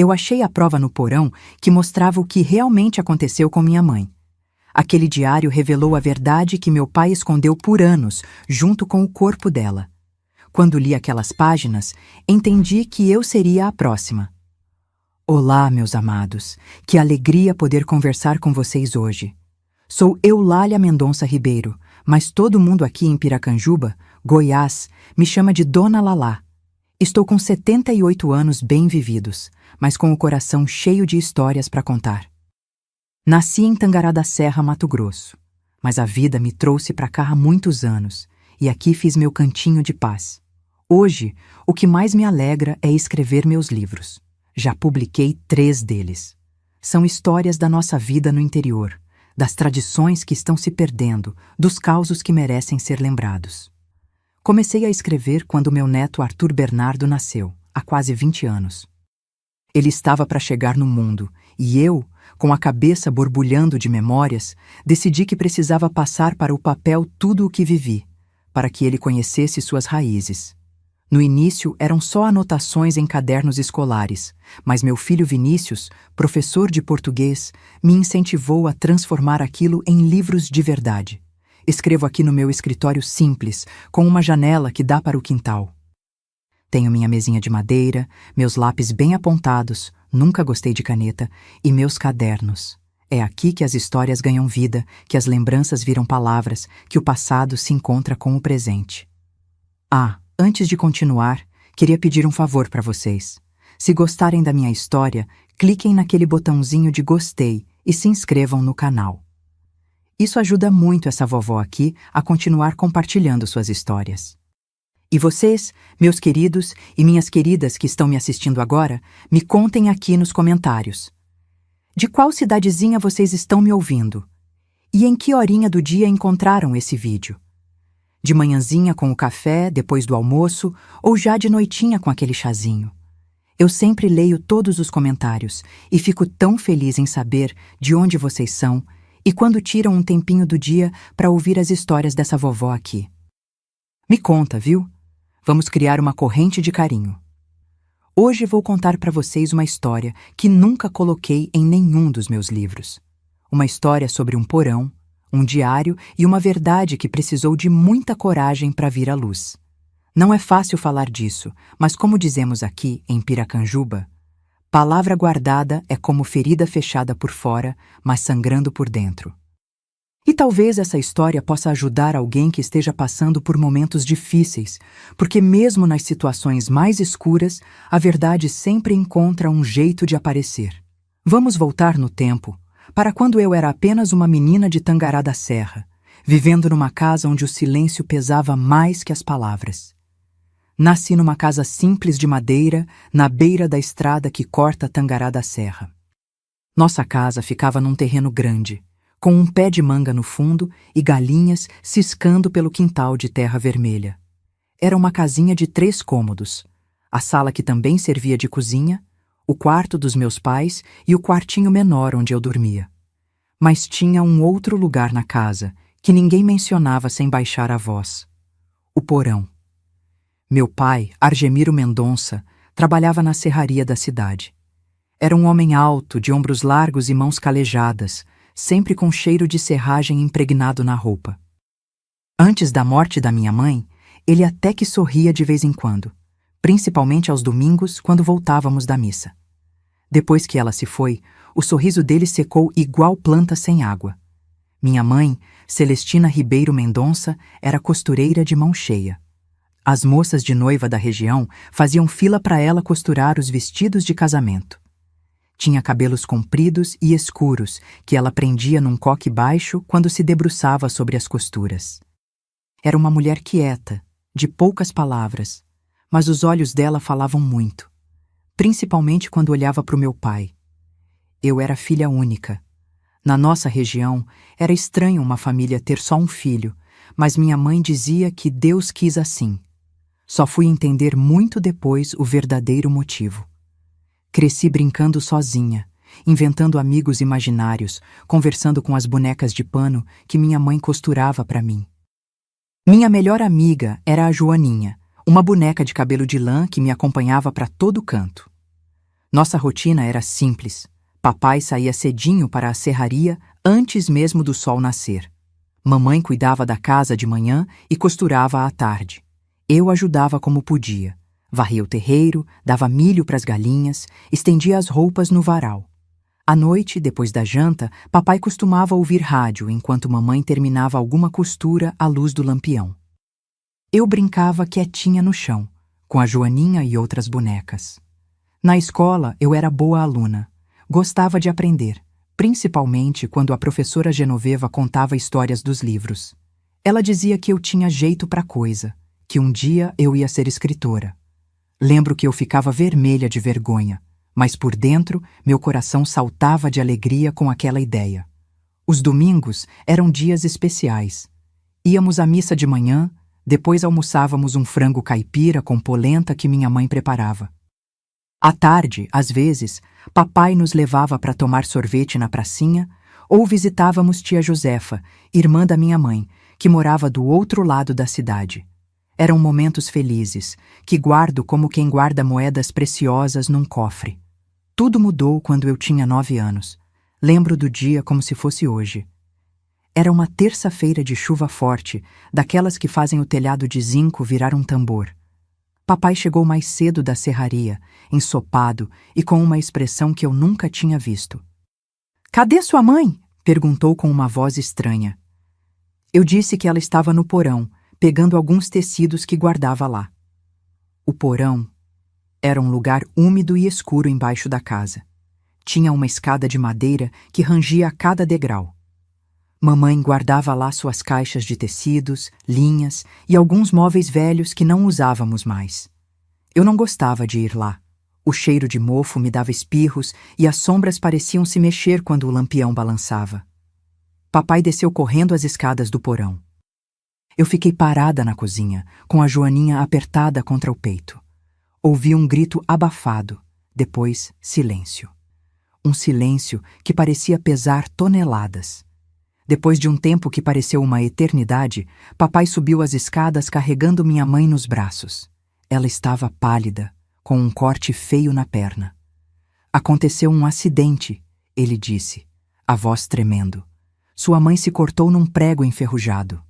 Eu achei a prova no porão que mostrava o que realmente aconteceu com minha mãe. Aquele diário revelou a verdade que meu pai escondeu por anos, junto com o corpo dela. Quando li aquelas páginas, entendi que eu seria a próxima. Olá, meus amados. Que alegria poder conversar com vocês hoje. Sou Eulália Mendonça Ribeiro, mas todo mundo aqui em Piracanjuba, Goiás, me chama de Dona Lalá. Estou com 78 anos bem vividos, mas com o coração cheio de histórias para contar. Nasci em Tangará da Serra, Mato Grosso, mas a vida me trouxe para cá há muitos anos e aqui fiz meu cantinho de paz. Hoje, o que mais me alegra é escrever meus livros. Já publiquei 3 deles. São histórias da nossa vida no interior, das tradições que estão se perdendo, dos causos que merecem ser lembrados. Comecei a escrever quando meu neto Arthur Bernardo nasceu, há quase 20 anos. Ele estava para chegar no mundo e eu, com a cabeça borbulhando de memórias, decidi que precisava passar para o papel tudo o que vivi, para que ele conhecesse suas raízes. No início eram só anotações em cadernos escolares, mas meu filho Vinícius, professor de português, me incentivou a transformar aquilo em livros de verdade. Escrevo aqui no meu escritório simples, com uma janela que dá para o quintal. Tenho minha mesinha de madeira, meus lápis bem apontados, nunca gostei de caneta, e meus cadernos. É aqui que as histórias ganham vida, que as lembranças viram palavras, que o passado se encontra com o presente. Antes de continuar, queria pedir um favor para vocês. Se gostarem da minha história, cliquem naquele botãozinho de gostei e se inscrevam no canal. Isso ajuda muito essa vovó aqui a continuar compartilhando suas histórias. E vocês, meus queridos e minhas queridas que estão me assistindo agora, me contem aqui nos comentários. De qual cidadezinha vocês estão me ouvindo? E em que horinha do dia encontraram esse vídeo? De manhãzinha com o café, depois do almoço, ou já de noitinha com aquele chazinho? Eu sempre leio todos os comentários e fico tão feliz em saber de onde vocês são e quando tiram um tempinho do dia para ouvir as histórias dessa vovó aqui. Me conta, viu? Vamos criar uma corrente de carinho. Hoje vou contar para vocês uma história que nunca coloquei em nenhum dos meus livros. Uma história sobre um porão, um diário e uma verdade que precisou de muita coragem para vir à luz. Não é fácil falar disso, mas como dizemos aqui em Piracanjuba, palavra guardada é como ferida fechada por fora, mas sangrando por dentro. E talvez essa história possa ajudar alguém que esteja passando por momentos difíceis, porque mesmo nas situações mais escuras, a verdade sempre encontra um jeito de aparecer. Vamos voltar no tempo, para quando eu era apenas uma menina de Tangará da Serra, vivendo numa casa onde o silêncio pesava mais que as palavras. Nasci numa casa simples de madeira, na beira da estrada que corta Tangará da Serra. Nossa casa ficava num terreno grande, com um pé de manga no fundo e galinhas ciscando pelo quintal de terra vermelha. Era uma casinha de 3 cômodos, a sala que também servia de cozinha, o quarto dos meus pais e o quartinho menor onde eu dormia. Mas tinha um outro lugar na casa, que ninguém mencionava sem baixar a voz: o porão. Meu pai, Argemiro Mendonça, trabalhava na serraria da cidade. Era um homem alto, de ombros largos e mãos calejadas, sempre com cheiro de serragem impregnado na roupa. Antes da morte da minha mãe, ele até que sorria de vez em quando, principalmente aos domingos, quando voltávamos da missa. Depois que ela se foi, o sorriso dele secou igual planta sem água. Minha mãe, Celestina Ribeiro Mendonça, era costureira de mão cheia. As moças de noiva da região faziam fila para ela costurar os vestidos de casamento. Tinha cabelos compridos e escuros que ela prendia num coque baixo quando se debruçava sobre as costuras. Era uma mulher quieta, de poucas palavras, mas os olhos dela falavam muito, principalmente quando olhava para o meu pai. Eu era filha única. Na nossa região, era estranho uma família ter só um filho, mas minha mãe dizia que Deus quis assim. Só fui entender muito depois o verdadeiro motivo. Cresci brincando sozinha, inventando amigos imaginários, conversando com as bonecas de pano que minha mãe costurava para mim. Minha melhor amiga era a Joaninha, uma boneca de cabelo de lã que me acompanhava para todo canto. Nossa rotina era simples. Papai saía cedinho para a serraria antes mesmo do sol nascer. Mamãe cuidava da casa de manhã e costurava à tarde. Eu ajudava como podia. Varria o terreiro, dava milho para as galinhas, estendia as roupas no varal. À noite, depois da janta, papai costumava ouvir rádio enquanto mamãe terminava alguma costura à luz do lampião. Eu brincava quietinha no chão, com a Joaninha e outras bonecas. Na escola, eu era boa aluna. Gostava de aprender, principalmente quando a professora Genoveva contava histórias dos livros. Ela dizia que eu tinha jeito para coisa, que um dia eu ia ser escritora. Lembro que eu ficava vermelha de vergonha, mas por dentro meu coração saltava de alegria com aquela ideia. Os domingos eram dias especiais. Íamos à missa de manhã, depois almoçávamos um frango caipira com polenta que minha mãe preparava. À tarde, às vezes, papai nos levava para tomar sorvete na pracinha ou visitávamos tia Josefa, irmã da minha mãe, que morava do outro lado da cidade. Eram momentos felizes, que guardo como quem guarda moedas preciosas num cofre. Tudo mudou quando eu tinha 9 anos. Lembro do dia como se fosse hoje. Era uma terça-feira de chuva forte, daquelas que fazem o telhado de zinco virar um tambor. Papai chegou mais cedo da serraria, ensopado e com uma expressão que eu nunca tinha visto. "Cadê sua mãe?" perguntou com uma voz estranha. Eu disse que ela estava no porão, pegando alguns tecidos que guardava lá. O porão era um lugar úmido e escuro embaixo da casa. Tinha uma escada de madeira que rangia a cada degrau. Mamãe guardava lá suas caixas de tecidos, linhas e alguns móveis velhos que não usávamos mais. Eu não gostava de ir lá. O cheiro de mofo me dava espirros e as sombras pareciam se mexer quando o lampião balançava. Papai desceu correndo as escadas do porão. Eu fiquei parada na cozinha, com a Joaninha apertada contra o peito. Ouvi um grito abafado, depois silêncio. Um silêncio que parecia pesar toneladas. Depois de um tempo que pareceu uma eternidade, papai subiu as escadas carregando minha mãe nos braços. Ela estava pálida, com um corte feio na perna. "Aconteceu um acidente", ele disse, a voz tremendo. "Sua mãe se cortou num prego enferrujado."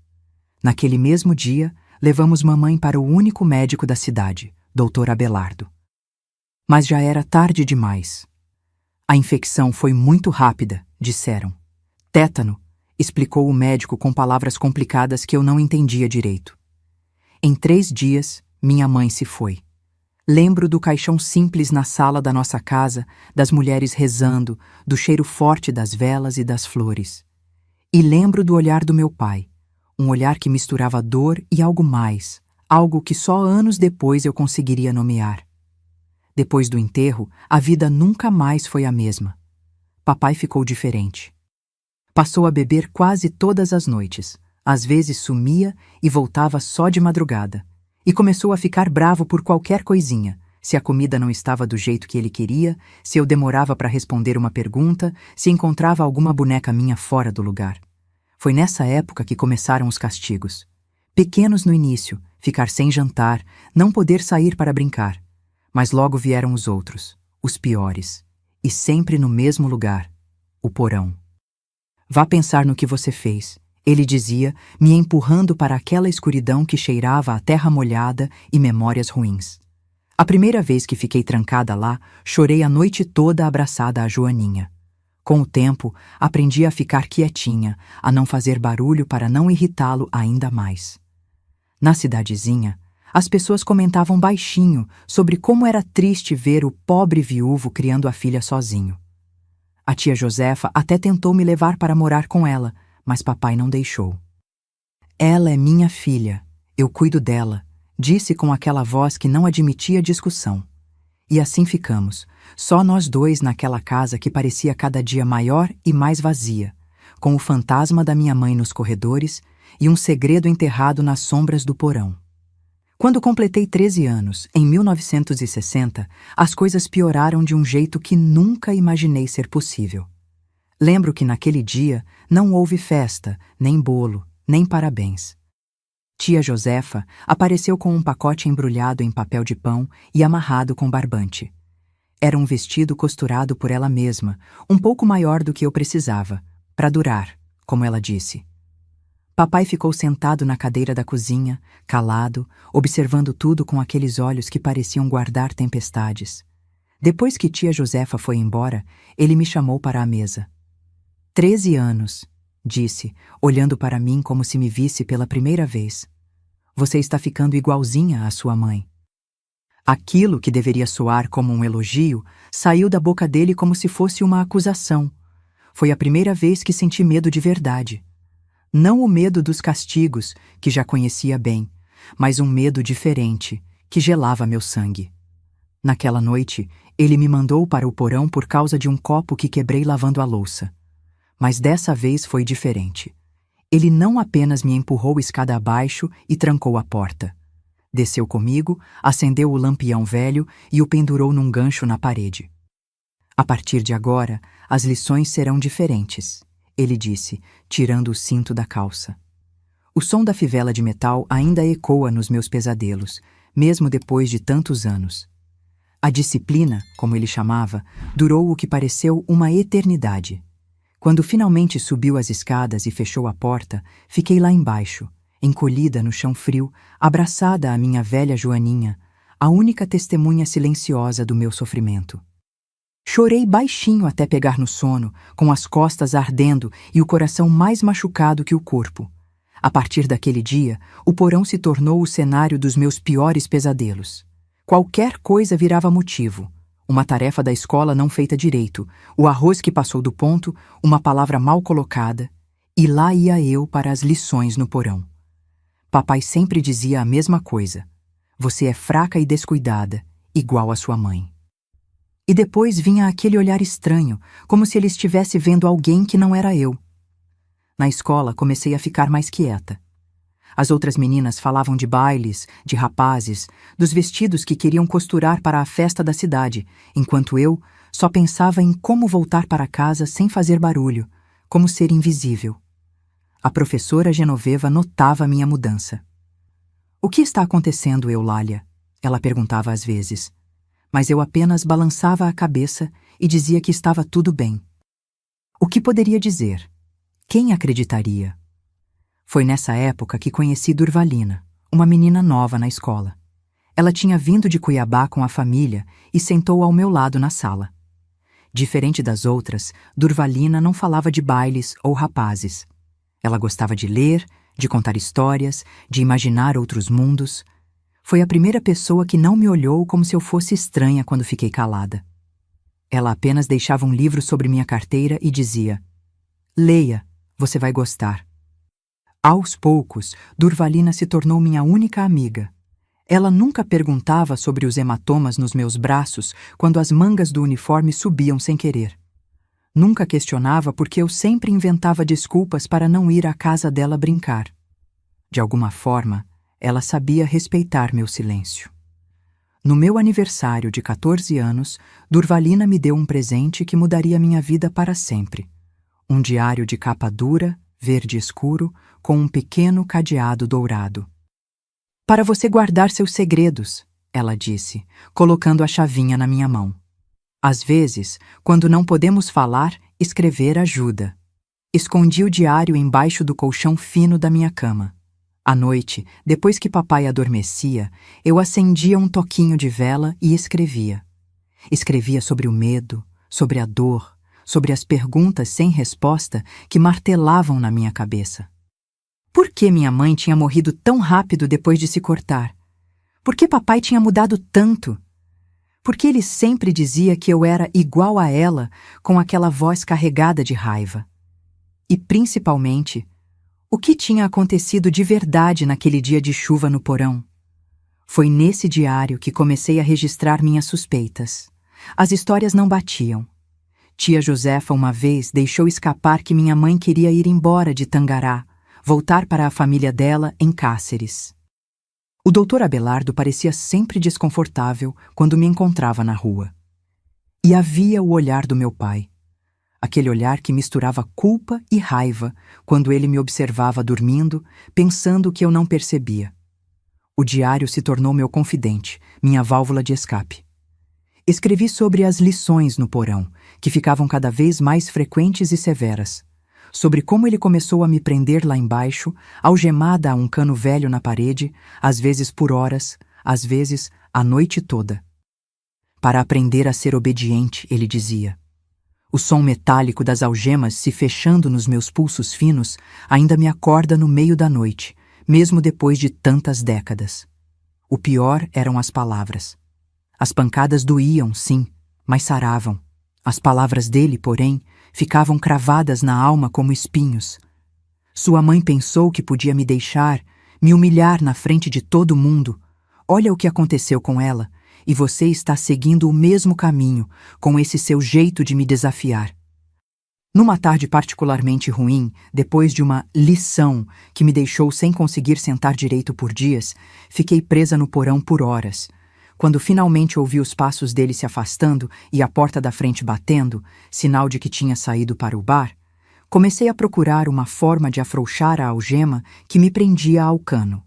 Naquele mesmo dia, levamos mamãe para o único médico da cidade, Dr. Abelardo. Mas já era tarde demais. "A infecção foi muito rápida", disseram. "Tétano", explicou o médico com palavras complicadas que eu não entendia direito. Em 3 dias, minha mãe se foi. Lembro do caixão simples na sala da nossa casa, das mulheres rezando, do cheiro forte das velas e das flores. E lembro do olhar do meu pai, um olhar que misturava dor e algo mais, algo que só anos depois eu conseguiria nomear. Depois do enterro, a vida nunca mais foi a mesma. Papai ficou diferente. Passou a beber quase todas as noites, às vezes sumia e voltava só de madrugada. E começou a ficar bravo por qualquer coisinha, se a comida não estava do jeito que ele queria, se eu demorava para responder uma pergunta, se encontrava alguma boneca minha fora do lugar. Foi nessa época que começaram os castigos. Pequenos no início, ficar sem jantar, não poder sair para brincar. Mas logo vieram os outros, os piores, e sempre no mesmo lugar, o porão. "Vá pensar no que você fez", ele dizia, me empurrando para aquela escuridão que cheirava a terra molhada e memórias ruins. A primeira vez que fiquei trancada lá, chorei a noite toda abraçada à Joaninha. Com o tempo, aprendi a ficar quietinha, a não fazer barulho para não irritá-lo ainda mais. Na cidadezinha, as pessoas comentavam baixinho sobre como era triste ver o pobre viúvo criando a filha sozinho. A tia Josefa até tentou me levar para morar com ela, mas papai não deixou. "Ela é minha filha, eu cuido dela", disse com aquela voz que não admitia discussão. E assim ficamos, só nós dois naquela casa que parecia cada dia maior e mais vazia, com o fantasma da minha mãe nos corredores e um segredo enterrado nas sombras do porão. Quando completei 13 anos, em 1960, as coisas pioraram de um jeito que nunca imaginei ser possível. Lembro que naquele dia não houve festa, nem bolo, nem parabéns. Tia Josefa apareceu com um pacote embrulhado em papel de pão e amarrado com barbante. Era um vestido costurado por ela mesma, um pouco maior do que eu precisava, para durar, como ela disse. Papai ficou sentado na cadeira da cozinha, calado, observando tudo com aqueles olhos que pareciam guardar tempestades. Depois que tia Josefa foi embora, ele me chamou para a mesa. 13 anos, disse, olhando para mim como se me visse pela primeira vez. Você está ficando igualzinha à sua mãe. Aquilo que deveria soar como um elogio saiu da boca dele como se fosse uma acusação. Foi a primeira vez que senti medo de verdade. Não o medo dos castigos, que já conhecia bem, mas um medo diferente, que gelava meu sangue. Naquela noite, ele me mandou para o porão por causa de um copo que quebrei lavando a louça. Mas dessa vez foi diferente. Ele não apenas me empurrou escada abaixo e trancou a porta. Desceu comigo, acendeu o lampião velho e o pendurou num gancho na parede. A partir de agora, as lições serão diferentes, ele disse, tirando o cinto da calça. O som da fivela de metal ainda ecoa nos meus pesadelos, mesmo depois de tantos anos. A disciplina, como ele chamava, durou o que pareceu uma eternidade. Quando finalmente subiu as escadas e fechou a porta, fiquei lá embaixo, encolhida no chão frio, abraçada à minha velha Joaninha, a única testemunha silenciosa do meu sofrimento. Chorei baixinho até pegar no sono, com as costas ardendo e o coração mais machucado que o corpo. A partir daquele dia, o porão se tornou o cenário dos meus piores pesadelos. Qualquer coisa virava motivo. Uma tarefa da escola não feita direito, o arroz que passou do ponto, uma palavra mal colocada, e lá ia eu para as lições no porão. Papai sempre dizia a mesma coisa. Você é fraca e descuidada, igual a sua mãe. E depois vinha aquele olhar estranho, como se ele estivesse vendo alguém que não era eu. Na escola comecei a ficar mais quieta. As outras meninas falavam de bailes, de rapazes, dos vestidos que queriam costurar para a festa da cidade, enquanto eu só pensava em como voltar para casa sem fazer barulho, como ser invisível. A professora Genoveva notava minha mudança. O que está acontecendo, Eulália? Ela perguntava às vezes. Mas eu apenas balançava a cabeça e dizia que estava tudo bem. O que poderia dizer? Quem acreditaria? Foi nessa época que conheci Durvalina, uma menina nova na escola. Ela tinha vindo de Cuiabá com a família e sentou ao meu lado na sala. Diferente das outras, Durvalina não falava de bailes ou rapazes. Ela gostava de ler, de contar histórias, de imaginar outros mundos. Foi a primeira pessoa que não me olhou como se eu fosse estranha quando fiquei calada. Ela apenas deixava um livro sobre minha carteira e dizia: "Leia, você vai gostar." Aos poucos, Durvalina se tornou minha única amiga. Ela nunca perguntava sobre os hematomas nos meus braços quando as mangas do uniforme subiam sem querer. Nunca questionava porque eu sempre inventava desculpas para não ir à casa dela brincar. De alguma forma, ela sabia respeitar meu silêncio. No meu aniversário de 14 anos, Durvalina me deu um presente que mudaria minha vida para sempre. Um diário de capa dura, verde escuro, com um pequeno cadeado dourado. "Para você guardar seus segredos", ela disse, colocando a chavinha na minha mão. "Às vezes, quando não podemos falar, escrever ajuda." Escondi o diário embaixo do colchão fino da minha cama. À noite, depois que papai adormecia, eu acendia um toquinho de vela e escrevia. Escrevia sobre o medo, sobre a dor, sobre as perguntas sem resposta que martelavam na minha cabeça. Por que minha mãe tinha morrido tão rápido depois de se cortar? Por que papai tinha mudado tanto? Por que ele sempre dizia que eu era igual a ela, com aquela voz carregada de raiva? E, principalmente, o que tinha acontecido de verdade naquele dia de chuva no porão? Foi nesse diário que comecei a registrar minhas suspeitas. As histórias não batiam. Tia Josefa uma vez deixou escapar que minha mãe queria ir embora de Tangará, voltar para a família dela em Cáceres. O doutor Abelardo parecia sempre desconfortável quando me encontrava na rua. E havia o olhar do meu pai. Aquele olhar que misturava culpa e raiva quando ele me observava dormindo, pensando que eu não percebia. O diário se tornou meu confidente, minha válvula de escape. Escrevi sobre as lições no porão, que ficavam cada vez mais frequentes e severas. Sobre como ele começou a me prender lá embaixo, algemada a um cano velho na parede, às vezes por horas, às vezes a noite toda. Para aprender a ser obediente, ele dizia. O som metálico das algemas se fechando nos meus pulsos finos ainda me acorda no meio da noite, mesmo depois de tantas décadas. O pior eram as palavras. As pancadas doíam, sim, mas saravam. As palavras dele, porém, ficavam cravadas na alma como espinhos. Sua mãe pensou que podia me deixar, me humilhar na frente de todo mundo. Olha o que aconteceu com ela, e você está seguindo o mesmo caminho, com esse seu jeito de me desafiar. Numa tarde particularmente ruim, depois de uma lição que me deixou sem conseguir sentar direito por dias, fiquei presa no porão por horas. Quando finalmente ouvi os passos dele se afastando e a porta da frente batendo, sinal de que tinha saído para o bar, comecei a procurar uma forma de afrouxar a algema que me prendia ao cano.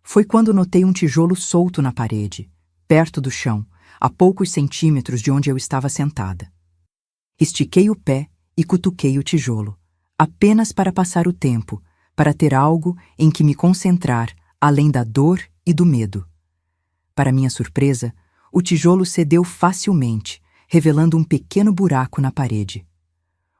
Foi quando notei um tijolo solto na parede, perto do chão, a poucos centímetros de onde eu estava sentada. Estiquei o pé e cutuquei o tijolo, apenas para passar o tempo, para ter algo em que me concentrar, além da dor e do medo. Para minha surpresa, o tijolo cedeu facilmente, revelando um pequeno buraco na parede.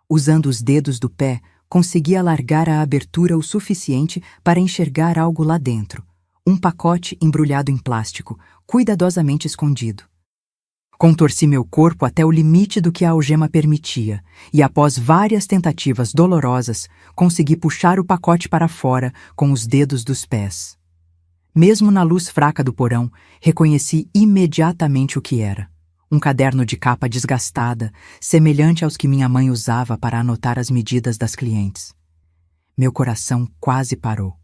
Usando os dedos do pé, consegui alargar a abertura o suficiente para enxergar algo lá dentro, um pacote embrulhado em plástico, cuidadosamente escondido. Contorci meu corpo até o limite do que a algema permitia, e após várias tentativas dolorosas, consegui puxar o pacote para fora com os dedos dos pés. Mesmo na luz fraca do porão, reconheci imediatamente o que era. Um caderno de capa desgastada, semelhante aos que minha mãe usava para anotar as medidas das clientes. Meu coração quase parou.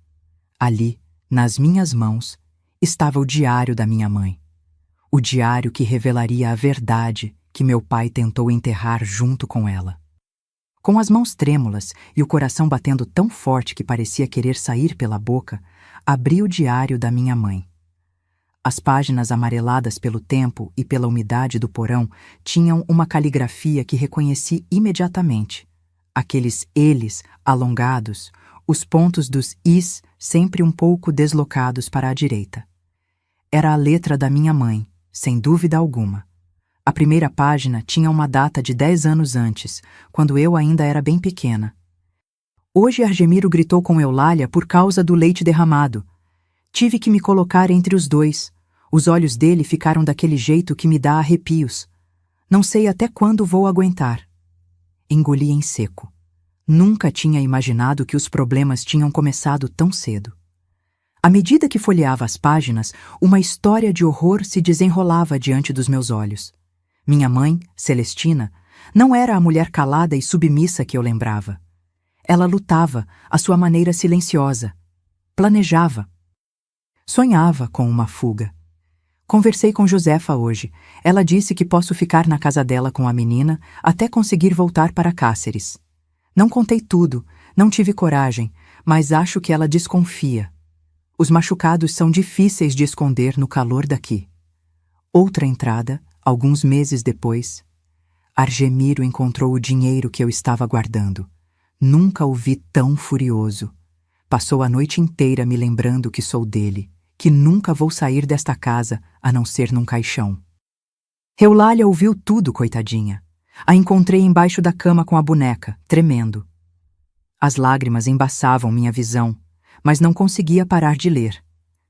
Ali, nas minhas mãos, estava o diário da minha mãe. O diário que revelaria a verdade que meu pai tentou enterrar junto com ela. Com as mãos trêmulas e o coração batendo tão forte que parecia querer sair pela boca, abri o diário da minha mãe. As páginas amareladas pelo tempo e pela umidade do porão tinham uma caligrafia que reconheci imediatamente. Aqueles eles alongados, os pontos dos is sempre um pouco deslocados para a direita. Era a letra da minha mãe, sem dúvida alguma. A primeira página tinha uma data de 10 anos antes, quando eu ainda era bem pequena. Hoje Argemiro gritou com Eulália por causa do leite derramado. Tive que me colocar entre os dois. Os olhos dele ficaram daquele jeito que me dá arrepios. Não sei até quando vou aguentar. Engoli em seco. Nunca tinha imaginado que os problemas tinham começado tão cedo. À medida que folheava as páginas, uma história de horror se desenrolava diante dos meus olhos. Minha mãe, Celestina, não era a mulher calada e submissa que eu lembrava. Ela lutava, à sua maneira silenciosa. Planejava. Sonhava com uma fuga. Conversei com Josefa hoje. Ela disse que posso ficar na casa dela com a menina até conseguir voltar para Cáceres. Não contei tudo, não tive coragem, mas acho que ela desconfia. Os machucados são difíceis de esconder no calor daqui. Outra entrada, alguns meses depois. Argemiro encontrou o dinheiro que eu estava guardando. Nunca o vi tão furioso. Passou a noite inteira me lembrando que sou dele, que nunca vou sair desta casa a não ser num caixão. Eulália ouviu tudo, coitadinha. A encontrei embaixo da cama com a boneca, tremendo. As lágrimas embaçavam minha visão, mas não conseguia parar de ler.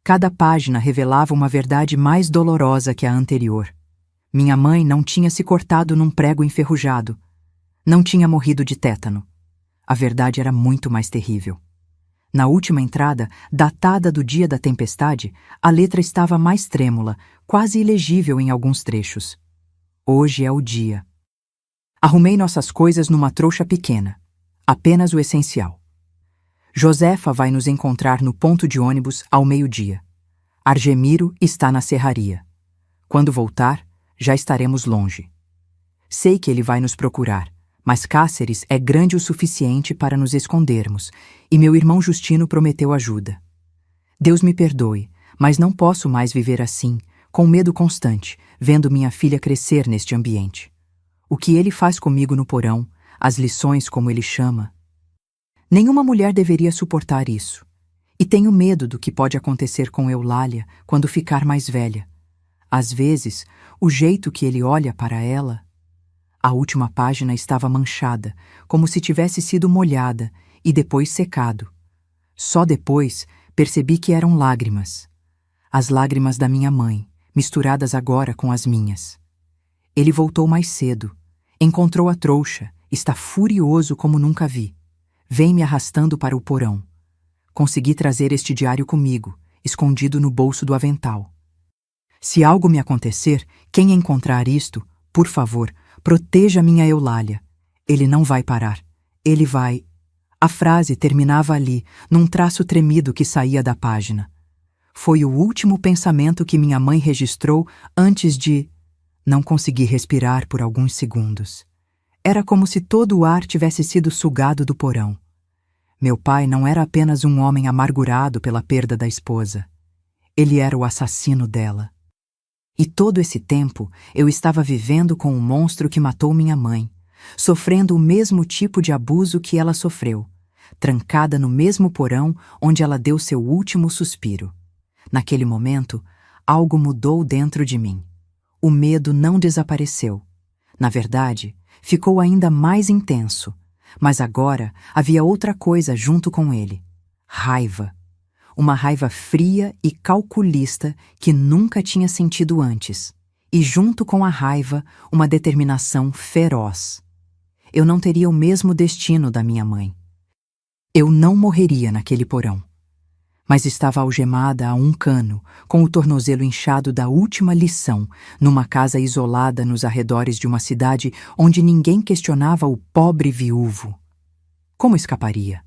Cada página revelava uma verdade mais dolorosa que a anterior. Minha mãe não tinha se cortado num prego enferrujado. Não tinha morrido de tétano. A verdade era muito mais terrível. Na última entrada, datada do dia da tempestade, a letra estava mais trêmula, quase ilegível em alguns trechos. Hoje é o dia. Arrumei nossas coisas numa trouxa pequena. Apenas o essencial. Josefa vai nos encontrar no ponto de ônibus ao meio-dia. Argemiro está na serraria. Quando voltar, já estaremos longe. Sei que ele vai nos procurar, mas Cáceres é grande o suficiente para nos escondermos, e meu irmão Justino prometeu ajuda. Deus me perdoe, mas não posso mais viver assim, com medo constante, vendo minha filha crescer neste ambiente. O que ele faz comigo no porão, as lições como ele chama. Nenhuma mulher deveria suportar isso. E tenho medo do que pode acontecer com Eulália quando ficar mais velha. Às vezes, o jeito que ele olha para ela... A última página estava manchada, como se tivesse sido molhada e depois secado. Só depois percebi que eram lágrimas. As lágrimas da minha mãe, misturadas agora com as minhas. Ele voltou mais cedo. Encontrou a trouxa. Está furioso como nunca vi. Vem me arrastando para o porão. Consegui trazer este diário comigo, escondido no bolso do avental. Se algo me acontecer, quem encontrar isto, por favor, proteja minha Eulália. Ele não vai parar. Ele vai... A frase terminava ali, num traço tremido que saía da página. Foi o último pensamento que minha mãe registrou antes de... Não consegui respirar por alguns segundos. Era como se todo o ar tivesse sido sugado do porão. Meu pai não era apenas um homem amargurado pela perda da esposa. Ele era o assassino dela. E todo esse tempo eu estava vivendo com o monstro que matou minha mãe, sofrendo o mesmo tipo de abuso que ela sofreu, trancada no mesmo porão onde ela deu seu último suspiro. Naquele momento, algo mudou dentro de mim. O medo não desapareceu. Na verdade, ficou ainda mais intenso. Mas agora havia outra coisa junto com ele. Raiva. Uma raiva fria e calculista que nunca tinha sentido antes. E junto com a raiva, uma determinação feroz. Eu não teria o mesmo destino da minha mãe. Eu não morreria naquele porão. Mas estava algemada a um cano, com o tornozelo inchado da última lição, numa casa isolada nos arredores de uma cidade onde ninguém questionava o pobre viúvo. Como escaparia?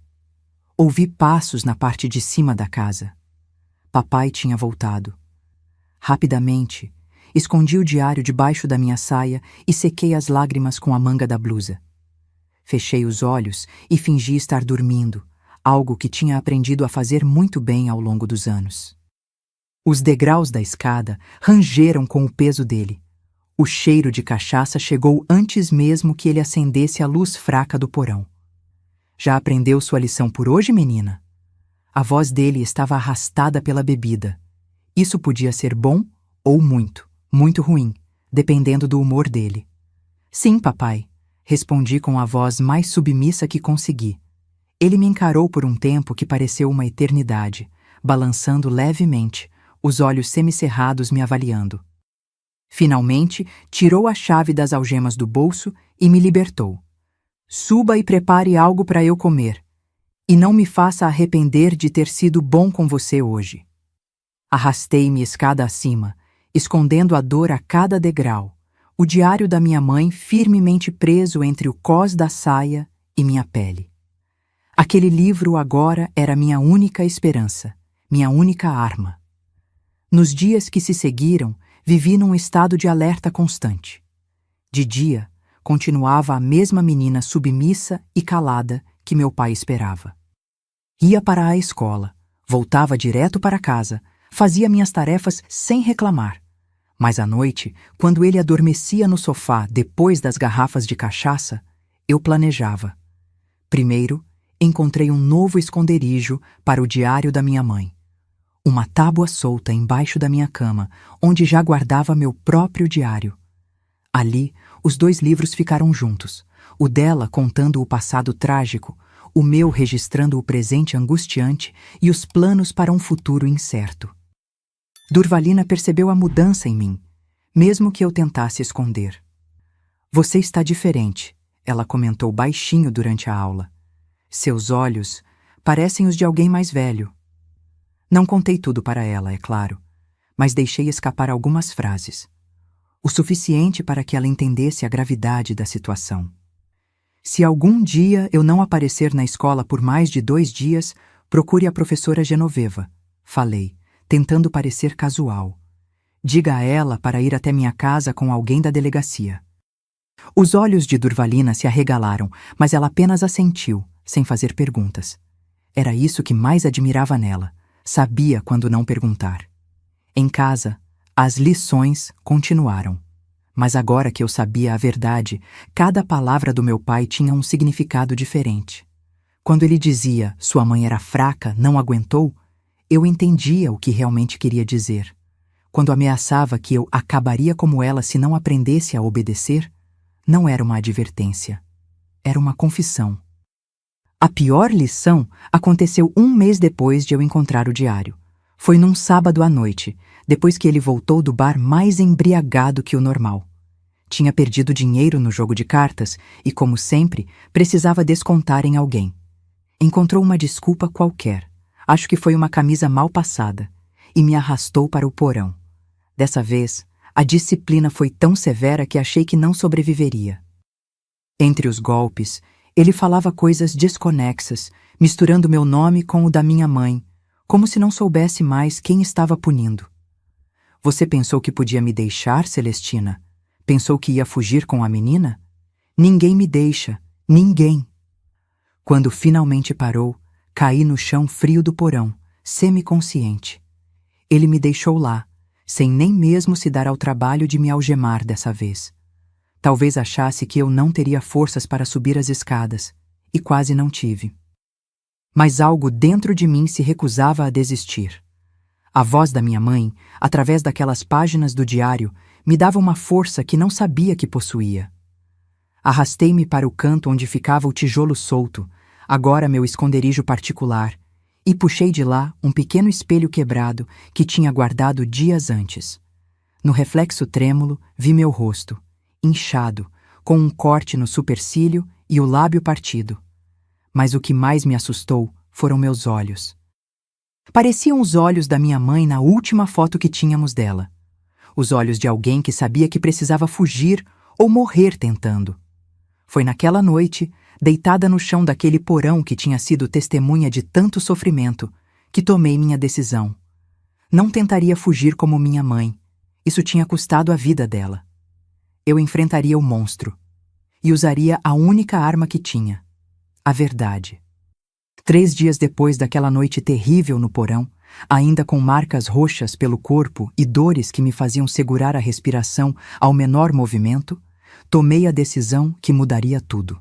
Ouvi passos na parte de cima da casa. Papai tinha voltado. Rapidamente, escondi o diário debaixo da minha saia e sequei as lágrimas com a manga da blusa. Fechei os olhos e fingi estar dormindo, algo que tinha aprendido a fazer muito bem ao longo dos anos. Os degraus da escada rangeram com o peso dele. O cheiro de cachaça chegou antes mesmo que ele acendesse a luz fraca do porão. Já aprendeu sua lição por hoje, menina? A voz dele estava arrastada pela bebida. Isso podia ser bom ou muito, muito ruim, dependendo do humor dele. Sim, papai, respondi com a voz mais submissa que consegui. Ele me encarou por um tempo que pareceu uma eternidade, balançando levemente, os olhos semicerrados me avaliando. Finalmente, tirou a chave das algemas do bolso e me libertou. Suba e prepare algo para eu comer. E não me faça arrepender de ter sido bom com você hoje. Arrastei-me escada acima, escondendo a dor a cada degrau, o diário da minha mãe firmemente preso entre o cós da saia e minha pele. Aquele livro agora era minha única esperança, minha única arma. Nos dias que se seguiram, vivi num estado de alerta constante. De dia, continuava a mesma menina submissa e calada que meu pai esperava. Ia para a escola, voltava direto para casa, fazia minhas tarefas sem reclamar. Mas à noite, quando ele adormecia no sofá depois das garrafas de cachaça, eu planejava. Primeiro, encontrei um novo esconderijo para o diário da minha mãe. Uma tábua solta embaixo da minha cama, onde já guardava meu próprio diário. Ali, os dois livros ficaram juntos, o dela contando o passado trágico, o meu registrando o presente angustiante e os planos para um futuro incerto. Durvalina percebeu a mudança em mim, mesmo que eu tentasse esconder. Você está diferente, ela comentou baixinho durante a aula. Seus olhos parecem os de alguém mais velho. Não contei tudo para ela, é claro, mas deixei escapar algumas frases. O suficiente para que ela entendesse a gravidade da situação. Se algum dia eu não aparecer na escola por mais de 2 dias, procure a professora Genoveva, falei, tentando parecer casual. Diga a ela para ir até minha casa com alguém da delegacia. Os olhos de Durvalina se arregalaram, mas ela apenas assentiu, sem fazer perguntas. Era isso que mais admirava nela. Sabia quando não perguntar. Em casa, As lições continuaram. Mas agora que eu sabia a verdade, cada palavra do meu pai tinha um significado diferente. Quando ele dizia sua mãe era fraca, não aguentou, eu entendia o que realmente queria dizer. Quando ameaçava que eu acabaria como ela se não aprendesse a obedecer, não era uma advertência. Era uma confissão. A pior lição aconteceu um mês depois de eu encontrar o diário. Foi num sábado à noite, depois que ele voltou do bar mais embriagado que o normal. Tinha perdido dinheiro no jogo de cartas e, como sempre, precisava descontar em alguém. Encontrou uma desculpa qualquer, acho que foi uma camisa mal passada, e me arrastou para o porão. Dessa vez, a disciplina foi tão severa que achei que não sobreviveria. Entre os golpes, ele falava coisas desconexas, misturando meu nome com o da minha mãe, como se não soubesse mais quem estava punindo. Você pensou que podia me deixar, Celestina? Pensou que ia fugir com a menina? Ninguém me deixa, ninguém. Quando finalmente parou, caí no chão frio do porão, semiconsciente. Ele me deixou lá, sem nem mesmo se dar ao trabalho de me algemar dessa vez. Talvez achasse que eu não teria forças para subir as escadas, e quase não tive. Mas algo dentro de mim se recusava a desistir. A voz da minha mãe, através daquelas páginas do diário, me dava uma força que não sabia que possuía. Arrastei-me para o canto onde ficava o tijolo solto, agora meu esconderijo particular, e puxei de lá um pequeno espelho quebrado que tinha guardado dias antes. No reflexo trêmulo, vi meu rosto, inchado, com um corte no supercílio e o lábio partido. Mas o que mais me assustou foram meus olhos. Pareciam os olhos da minha mãe na última foto que tínhamos dela. Os olhos de alguém que sabia que precisava fugir ou morrer tentando. Foi naquela noite, deitada no chão daquele porão que tinha sido testemunha de tanto sofrimento, que tomei minha decisão. Não tentaria fugir como minha mãe. Isso tinha custado a vida dela. Eu enfrentaria o monstro. E usaria a única arma que tinha: a verdade. 3 dias depois daquela noite terrível no porão, ainda com marcas roxas pelo corpo e dores que me faziam segurar a respiração ao menor movimento, tomei a decisão que mudaria tudo.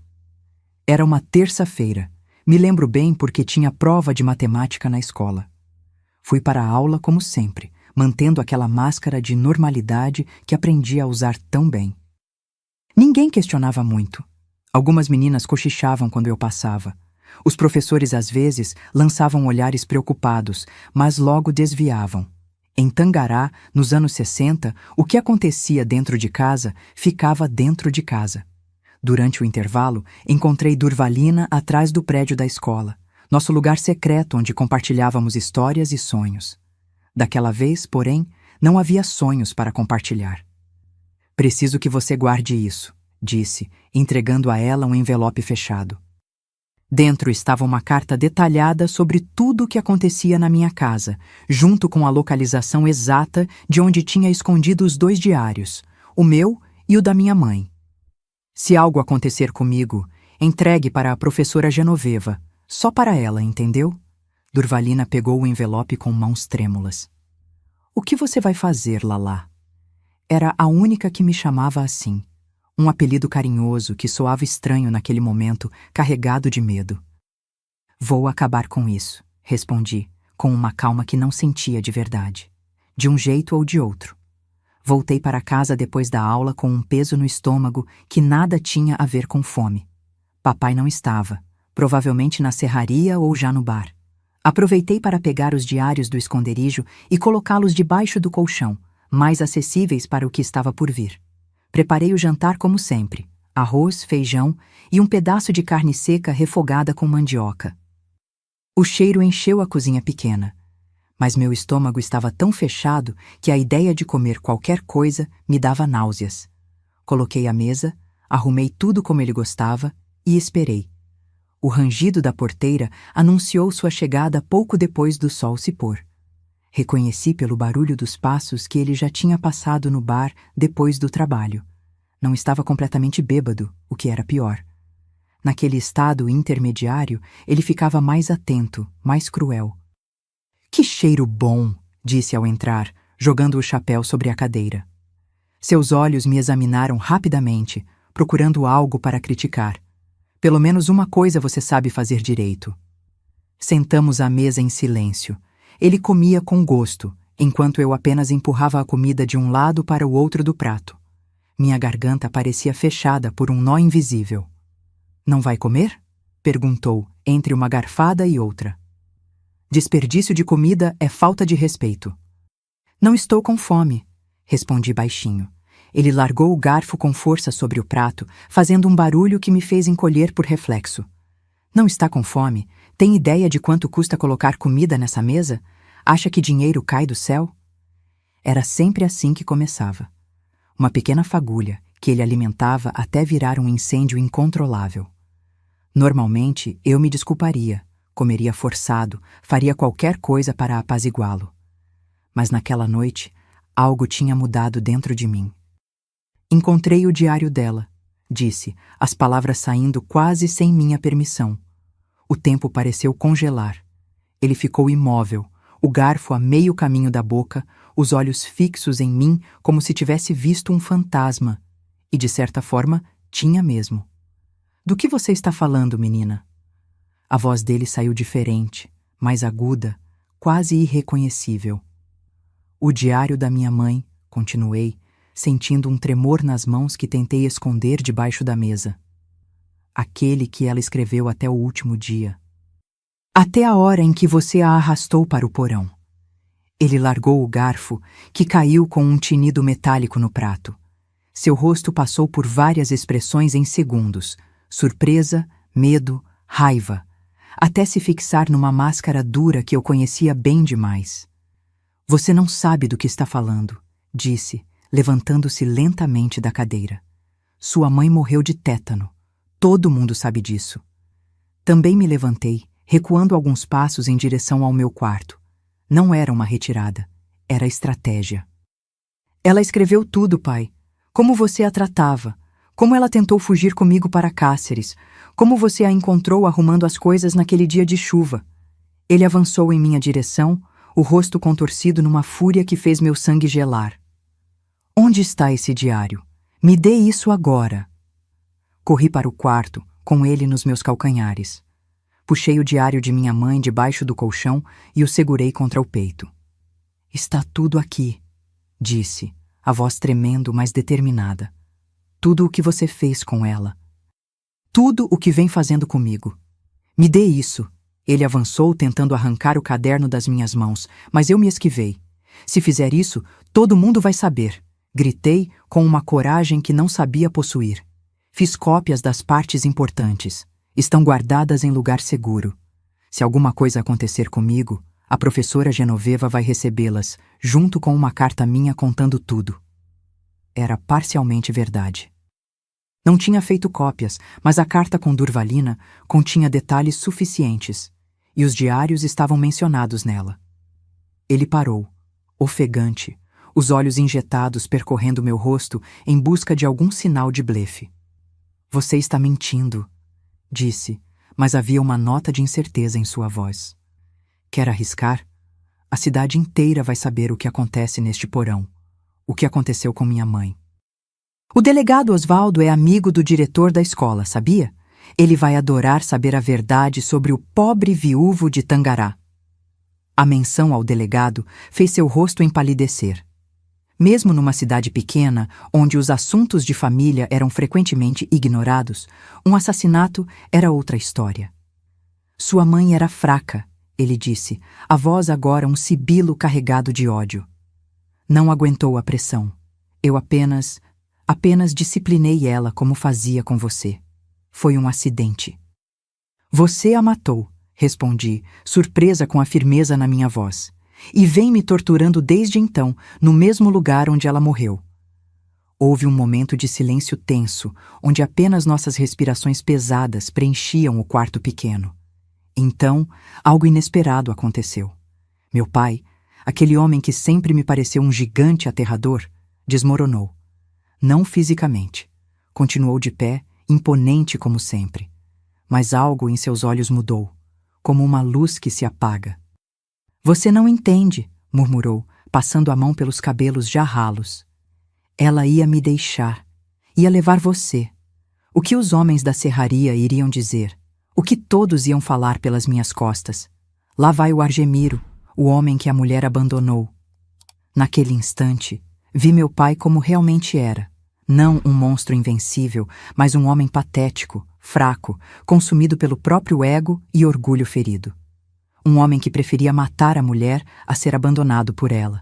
Era uma terça-feira. Me lembro bem porque tinha prova de matemática na escola. Fui para a aula como sempre, mantendo aquela máscara de normalidade que aprendi a usar tão bem. Ninguém questionava muito. Algumas meninas cochichavam quando eu passava. Os professores às vezes lançavam olhares preocupados, mas logo desviavam. Em Tangará, nos anos 60, o que acontecia dentro de casa ficava dentro de casa. Durante o intervalo, encontrei Durvalina atrás do prédio da escola, nosso lugar secreto onde compartilhávamos histórias e sonhos. Daquela vez, porém, não havia sonhos para compartilhar. Preciso que você guarde isso, disse, entregando a ela um envelope fechado. Dentro estava uma carta detalhada sobre tudo o que acontecia na minha casa, junto com a localização exata de onde tinha escondido os 2 diários, o meu e o da minha mãe. Se algo acontecer comigo, entregue para a professora Genoveva, só para ela, entendeu? Durvalina pegou o envelope com mãos trêmulas. O que você vai fazer, Lalá? Era a única que me chamava assim. Um apelido carinhoso que soava estranho naquele momento, carregado de medo. Vou acabar com isso, respondi, com uma calma que não sentia de verdade. De um jeito ou de outro. Voltei para casa depois da aula com um peso no estômago que nada tinha a ver com fome. Papai não estava, provavelmente na serraria ou já no bar. Aproveitei para pegar os diários do esconderijo e colocá-los debaixo do colchão, mais acessíveis para o que estava por vir. Preparei o jantar como sempre, arroz, feijão e um pedaço de carne seca refogada com mandioca. O cheiro encheu a cozinha pequena, mas meu estômago estava tão fechado que a ideia de comer qualquer coisa me dava náuseas. Coloquei a mesa, arrumei tudo como ele gostava e esperei. O rangido da porteira anunciou sua chegada pouco depois do sol se pôr. Reconheci pelo barulho dos passos que ele já tinha passado no bar depois do trabalho. Não estava completamente bêbado, o que era pior. Naquele estado intermediário, ele ficava mais atento, mais cruel. Que cheiro bom, disse ao entrar, jogando o chapéu sobre a cadeira. Seus olhos me examinaram rapidamente, procurando algo para criticar. Pelo menos uma coisa você sabe fazer direito. Sentamos à mesa em silêncio. Ele comia com gosto, enquanto eu apenas empurrava a comida de um lado para o outro do prato. Minha garganta parecia fechada por um nó invisível. Não vai comer? Perguntou, entre uma garfada e outra. Desperdício de comida é falta de respeito. Não estou com fome, respondi baixinho. Ele largou o garfo com força sobre o prato, fazendo um barulho que me fez encolher por reflexo. Não está com fome? Tem ideia de quanto custa colocar comida nessa mesa? Acha que dinheiro cai do céu? Era sempre assim que começava. Uma pequena fagulha que ele alimentava até virar um incêndio incontrolável. Normalmente, eu me desculparia, comeria forçado, faria qualquer coisa para apaziguá-lo. Mas naquela noite, algo tinha mudado dentro de mim. Encontrei o diário dela, disse, as palavras saindo quase sem minha permissão. O tempo pareceu congelar. Ele ficou imóvel, o garfo a meio caminho da boca, os olhos fixos em mim como se tivesse visto um fantasma. E, de certa forma, tinha mesmo. Do que você está falando, menina? A voz dele saiu diferente, mais aguda, quase irreconhecível. O diário da minha mãe, continuei, sentindo um tremor nas mãos que tentei esconder debaixo da mesa. Aquele que ela escreveu até o último dia. Até a hora em que você a arrastou para o porão. Ele largou o garfo, que caiu com um tinido metálico no prato. Seu rosto passou por várias expressões em segundos: surpresa, medo, raiva, até se fixar numa máscara dura que eu conhecia bem demais. Você não sabe do que está falando, disse, levantando-se lentamente da cadeira. Sua mãe morreu de tétano. Todo mundo sabe disso. Também me levantei, recuando alguns passos em direção ao meu quarto. Não era uma retirada, era estratégia. Ela escreveu tudo, pai. Como você a tratava, como ela tentou fugir comigo para Cáceres, como você a encontrou arrumando as coisas naquele dia de chuva. Ele avançou em minha direção, o rosto contorcido numa fúria que fez meu sangue gelar. Onde está esse diário? Me dê isso agora. Corri para o quarto, com ele nos meus calcanhares. Puxei o diário de minha mãe debaixo do colchão e o segurei contra o peito. Está tudo aqui, disse, a voz tremendo, mas determinada. Tudo o que você fez com ela. Tudo o que vem fazendo comigo. Me dê isso. Ele avançou, tentando arrancar o caderno das minhas mãos, mas eu me esquivei. Se fizer isso, todo mundo vai saber. Gritei com uma coragem que não sabia possuir. Fiz cópias das partes importantes. Estão guardadas em lugar seguro. Se alguma coisa acontecer comigo, a professora Genoveva vai recebê-las, junto com uma carta minha contando tudo. Era parcialmente verdade. Não tinha feito cópias, mas a carta com Durvalina continha detalhes suficientes, e os diários estavam mencionados nela. Ele parou, ofegante, os olhos injetados percorrendo meu rosto em busca de algum sinal de blefe. Você está mentindo, disse, mas havia uma nota de incerteza em sua voz. Quer arriscar? A cidade inteira vai saber o que acontece neste porão, o que aconteceu com minha mãe. O delegado Osvaldo é amigo do diretor da escola, sabia? Ele vai adorar saber a verdade sobre o pobre viúvo de Tangará. A menção ao delegado fez seu rosto empalidecer. Mesmo numa cidade pequena, onde os assuntos de família eram frequentemente ignorados, um assassinato era outra história. Sua mãe era fraca, ele disse, a voz agora um sibilo carregado de ódio. Não aguentou a pressão. Eu apenas disciplinei ela como fazia com você. Foi um acidente. Você a matou, respondi, surpresa com a firmeza na minha voz. E vem me torturando desde então, no mesmo lugar onde ela morreu. Houve um momento de silêncio tenso, onde apenas nossas respirações pesadas preenchiam o quarto pequeno. Então, algo inesperado aconteceu. Meu pai, aquele homem que sempre me pareceu um gigante aterrador, desmoronou. Não fisicamente. Continuou de pé, imponente como sempre. Mas algo em seus olhos mudou, como uma luz que se apaga. Você não entende, murmurou, passando a mão pelos cabelos já ralos. Ela ia me deixar. Ia levar você. O que os homens da serraria iriam dizer? O que todos iam falar pelas minhas costas? Lá vai o Argemiro, o homem que a mulher abandonou. Naquele instante, vi meu pai como realmente era. Não um monstro invencível, mas um homem patético, fraco, consumido pelo próprio ego e orgulho ferido. Um homem que preferia matar a mulher a ser abandonado por ela.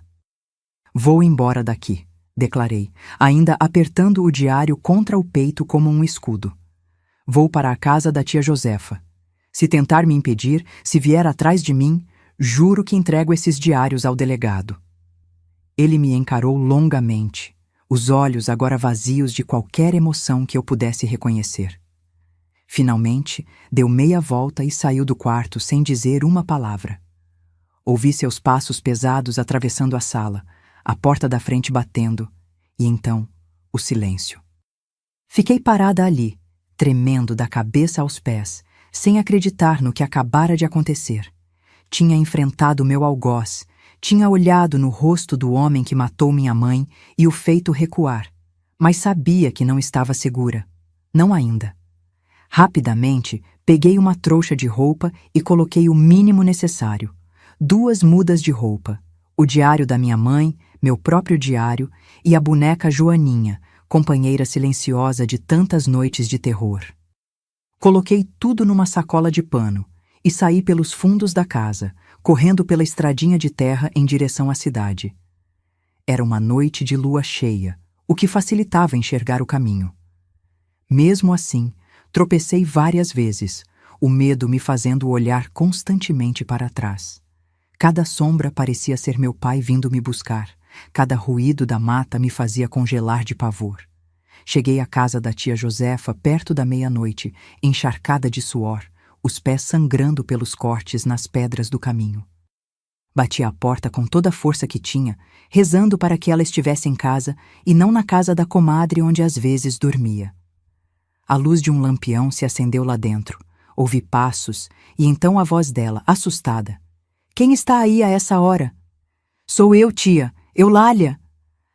Vou embora daqui, declarei, ainda apertando o diário contra o peito como um escudo. Vou para a casa da tia Josefa. Se tentar me impedir, se vier atrás de mim, juro que entrego esses diários ao delegado. Ele me encarou longamente, os olhos agora vazios de qualquer emoção que eu pudesse reconhecer. Finalmente, deu meia volta e saiu do quarto sem dizer uma palavra. Ouvi seus passos pesados atravessando a sala, a porta da frente batendo, e então, o silêncio. Fiquei parada ali, tremendo da cabeça aos pés, sem acreditar no que acabara de acontecer. Tinha enfrentado meu algoz, tinha olhado no rosto do homem que matou minha mãe e o feito recuar, mas sabia que não estava segura. Não ainda. Rapidamente, peguei uma trouxa de roupa e coloquei o mínimo necessário. 2 mudas de roupa, o diário da minha mãe, meu próprio diário e a boneca Joaninha, companheira silenciosa de tantas noites de terror. Coloquei tudo numa sacola de pano e saí pelos fundos da casa, correndo pela estradinha de terra em direção à cidade. Era uma noite de lua cheia, o que facilitava enxergar o caminho. Mesmo assim, tropecei várias vezes, o medo me fazendo olhar constantemente para trás. Cada sombra parecia ser meu pai vindo me buscar, cada ruído da mata me fazia congelar de pavor. Cheguei à casa da tia Josefa perto da meia-noite, encharcada de suor, os pés sangrando pelos cortes nas pedras do caminho. Bati à porta com toda a força que tinha, rezando para que ela estivesse em casa e não na casa da comadre onde às vezes dormia. A luz de um lampião se acendeu lá dentro. Ouvi passos e então a voz dela, assustada. — Quem está aí a essa hora? — Sou eu, tia, Eulália.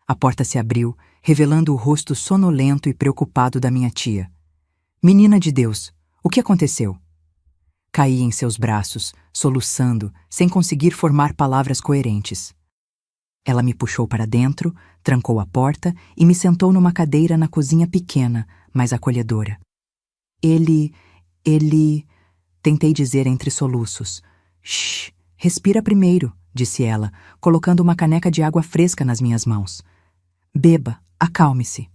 A porta se abriu, revelando o rosto sonolento e preocupado da minha tia. — Menina de Deus, o que aconteceu? Caí em seus braços, soluçando, sem conseguir formar palavras coerentes. Ela me puxou para dentro, trancou a porta e me sentou numa cadeira na cozinha pequena, mas acolhedora. Ele... Tentei dizer entre soluços. Shh, respira primeiro, disse ela, colocando uma caneca de água fresca nas minhas mãos. Beba, acalme-se.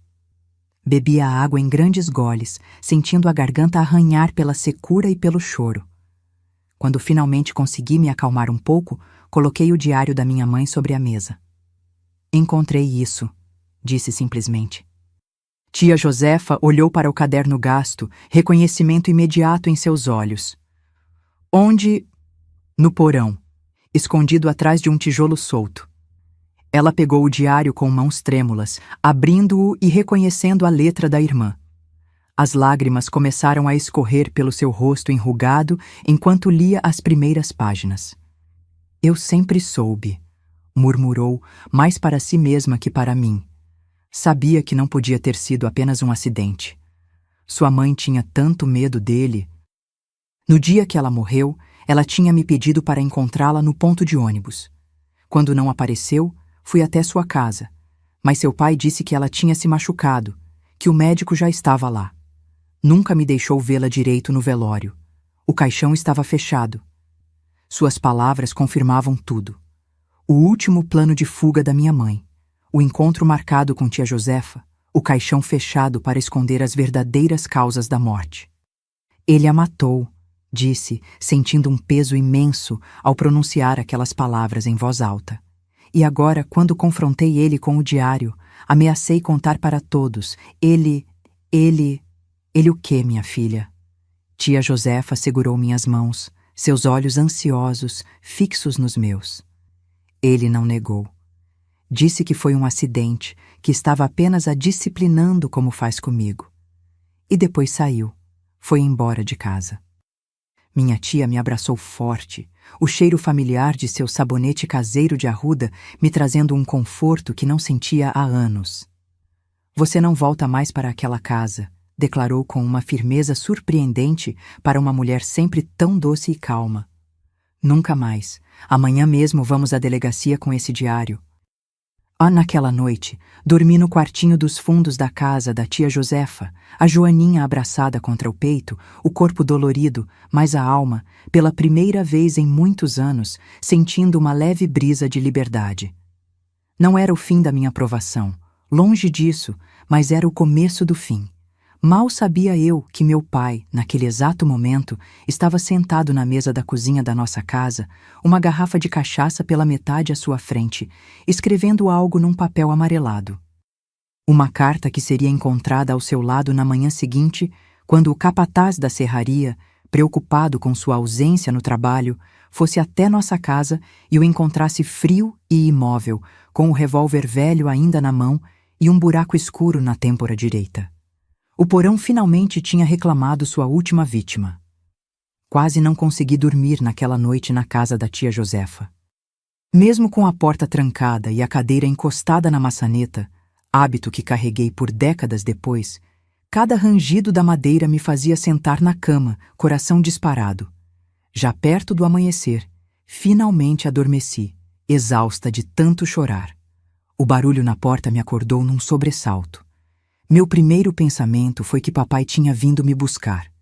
Bebi a água em grandes goles, sentindo a garganta arranhar pela secura e pelo choro. Quando finalmente consegui me acalmar um pouco, coloquei o diário da minha mãe sobre a mesa. Encontrei isso, disse simplesmente. Tia Josefa olhou para o caderno gasto, reconhecimento imediato em seus olhos. Onde? No porão, escondido atrás de um tijolo solto. Ela pegou o diário com mãos trêmulas, abrindo-o e reconhecendo a letra da irmã. As lágrimas começaram a escorrer pelo seu rosto enrugado enquanto lia as primeiras páginas. Eu sempre soube, murmurou, mais para si mesma que para mim. Sabia que não podia ter sido apenas um acidente. Sua mãe tinha tanto medo dele. No dia que ela morreu, ela tinha me pedido para encontrá-la no ponto de ônibus. Quando não apareceu, fui até sua casa, mas seu pai disse que ela tinha se machucado, que o médico já estava lá. Nunca me deixou vê-la direito no velório. O caixão estava fechado. Suas palavras confirmavam tudo. O último plano de fuga da minha mãe. O encontro marcado com tia Josefa, o caixão fechado para esconder as verdadeiras causas da morte. Ele a matou, disse, sentindo um peso imenso ao pronunciar aquelas palavras em voz alta. E agora, quando confrontei ele com o diário, ameacei contar para todos. Ele o quê, minha filha? Tia Josefa segurou minhas mãos, seus olhos ansiosos, fixos nos meus. Ele não negou. Disse que foi um acidente, que estava apenas a disciplinando como faz comigo. E depois saiu. Foi embora de casa. Minha tia me abraçou forte, o cheiro familiar de seu sabonete caseiro de arruda me trazendo um conforto que não sentia há anos. Você não volta mais para aquela casa, declarou com uma firmeza surpreendente para uma mulher sempre tão doce e calma. Nunca mais. Amanhã mesmo vamos à delegacia com esse diário. Naquela noite, dormi no quartinho dos fundos da casa da tia Josefa, a Joaninha abraçada contra o peito, o corpo dolorido, mas a alma, pela primeira vez em muitos anos, sentindo uma leve brisa de liberdade. Não era o fim da minha provação, longe disso, mas era o começo do fim. Mal sabia eu que meu pai, naquele exato momento, estava sentado na mesa da cozinha da nossa casa, uma garrafa de cachaça pela metade à sua frente, escrevendo algo num papel amarelado. Uma carta que seria encontrada ao seu lado na manhã seguinte, quando o capataz da serraria, preocupado com sua ausência no trabalho, fosse até nossa casa e o encontrasse frio e imóvel, com o revólver velho ainda na mão e um buraco escuro na têmpora direita. O porão finalmente tinha reclamado sua última vítima. Quase não consegui dormir naquela noite na casa da tia Josefa. Mesmo com a porta trancada e a cadeira encostada na maçaneta, hábito que carreguei por décadas depois, cada rangido da madeira me fazia sentar na cama, coração disparado. Já perto do amanhecer, finalmente adormeci, exausta de tanto chorar. O barulho na porta me acordou num sobressalto. Meu primeiro pensamento foi que papai tinha vindo me buscar.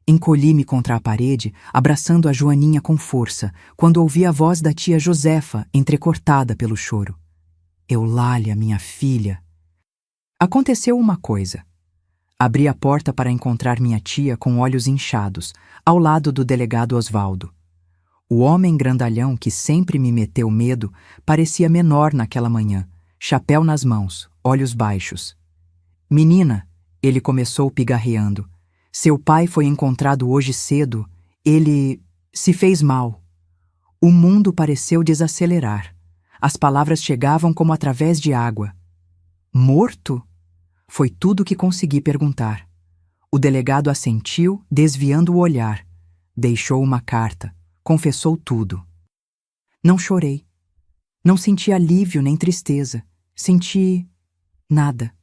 Encolhi-me contra a parede, abraçando a Joaninha com força, quando ouvi a voz da tia Josefa, entrecortada pelo choro. Eulália, minha filha. Aconteceu uma coisa. Abri a porta para encontrar minha tia com olhos inchados, ao lado do delegado Osvaldo. O homem grandalhão que sempre me meteu medo parecia menor naquela manhã, chapéu nas mãos, olhos baixos. Menina, ele começou pigarreando. Seu pai foi encontrado hoje cedo. Ele se fez mal. O mundo pareceu desacelerar. As palavras chegavam como através de água. Morto? Foi tudo que consegui perguntar. O delegado assentiu, desviando o olhar. Deixou uma carta. Confessou tudo. Não chorei. Não senti alívio nem tristeza. Senti nada.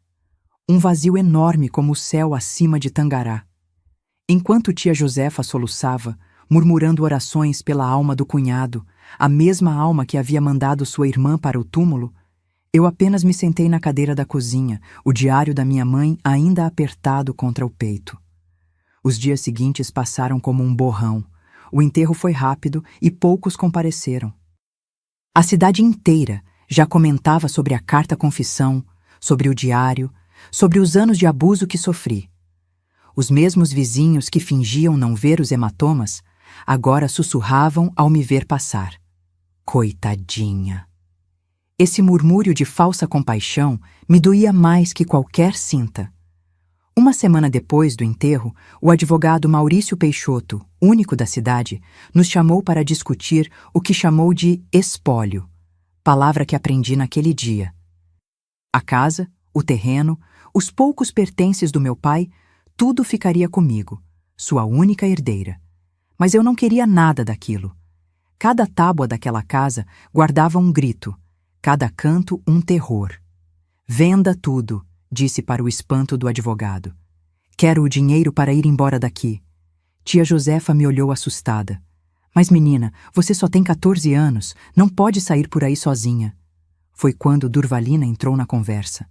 Um vazio enorme como o céu acima de Tangará. Enquanto tia Josefa soluçava, murmurando orações pela alma do cunhado, a mesma alma que havia mandado sua irmã para o túmulo, eu apenas me sentei na cadeira da cozinha, o diário da minha mãe ainda apertado contra o peito. Os dias seguintes passaram como um borrão. O enterro foi rápido e poucos compareceram. A cidade inteira já comentava sobre a carta-confissão, sobre o diário, sobre os anos de abuso que sofri. Os mesmos vizinhos que fingiam não ver os hematomas, agora sussurravam ao me ver passar. Coitadinha! Esse murmúrio de falsa compaixão me doía mais que qualquer cinta. Uma semana depois do enterro, o advogado Maurício Peixoto, único da cidade, nos chamou para discutir o que chamou de espólio, palavra que aprendi naquele dia. A casa, o terreno, os poucos pertences do meu pai, tudo ficaria comigo, sua única herdeira. Mas eu não queria nada daquilo. Cada tábua daquela casa guardava um grito, cada canto um terror. Venda tudo, disse para o espanto do advogado. Quero o dinheiro para ir embora daqui. Tia Josefa me olhou assustada. Mas menina, você só tem 14 anos, não pode sair por aí sozinha. Foi quando Durvalina entrou na conversa.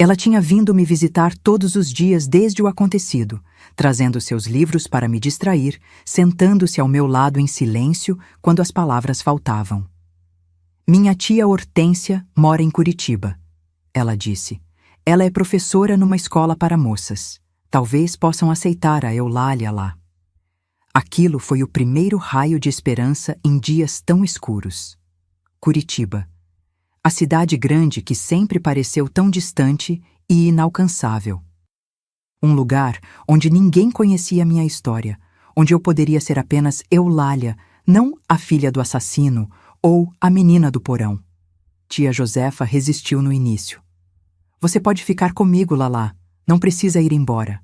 Ela tinha vindo me visitar todos os dias desde o acontecido, trazendo seus livros para me distrair, sentando-se ao meu lado em silêncio quando as palavras faltavam. Minha tia Hortência mora em Curitiba, ela disse. Ela é professora numa escola para moças. Talvez possam aceitar a Eulália lá. Aquilo foi o primeiro raio de esperança em dias tão escuros. Curitiba. A cidade grande que sempre pareceu tão distante e inalcançável. Um lugar onde ninguém conhecia minha história, onde eu poderia ser apenas Eulália, não a filha do assassino ou a menina do porão. Tia Josefa resistiu no início. Você pode ficar comigo, Lalá, não precisa ir embora.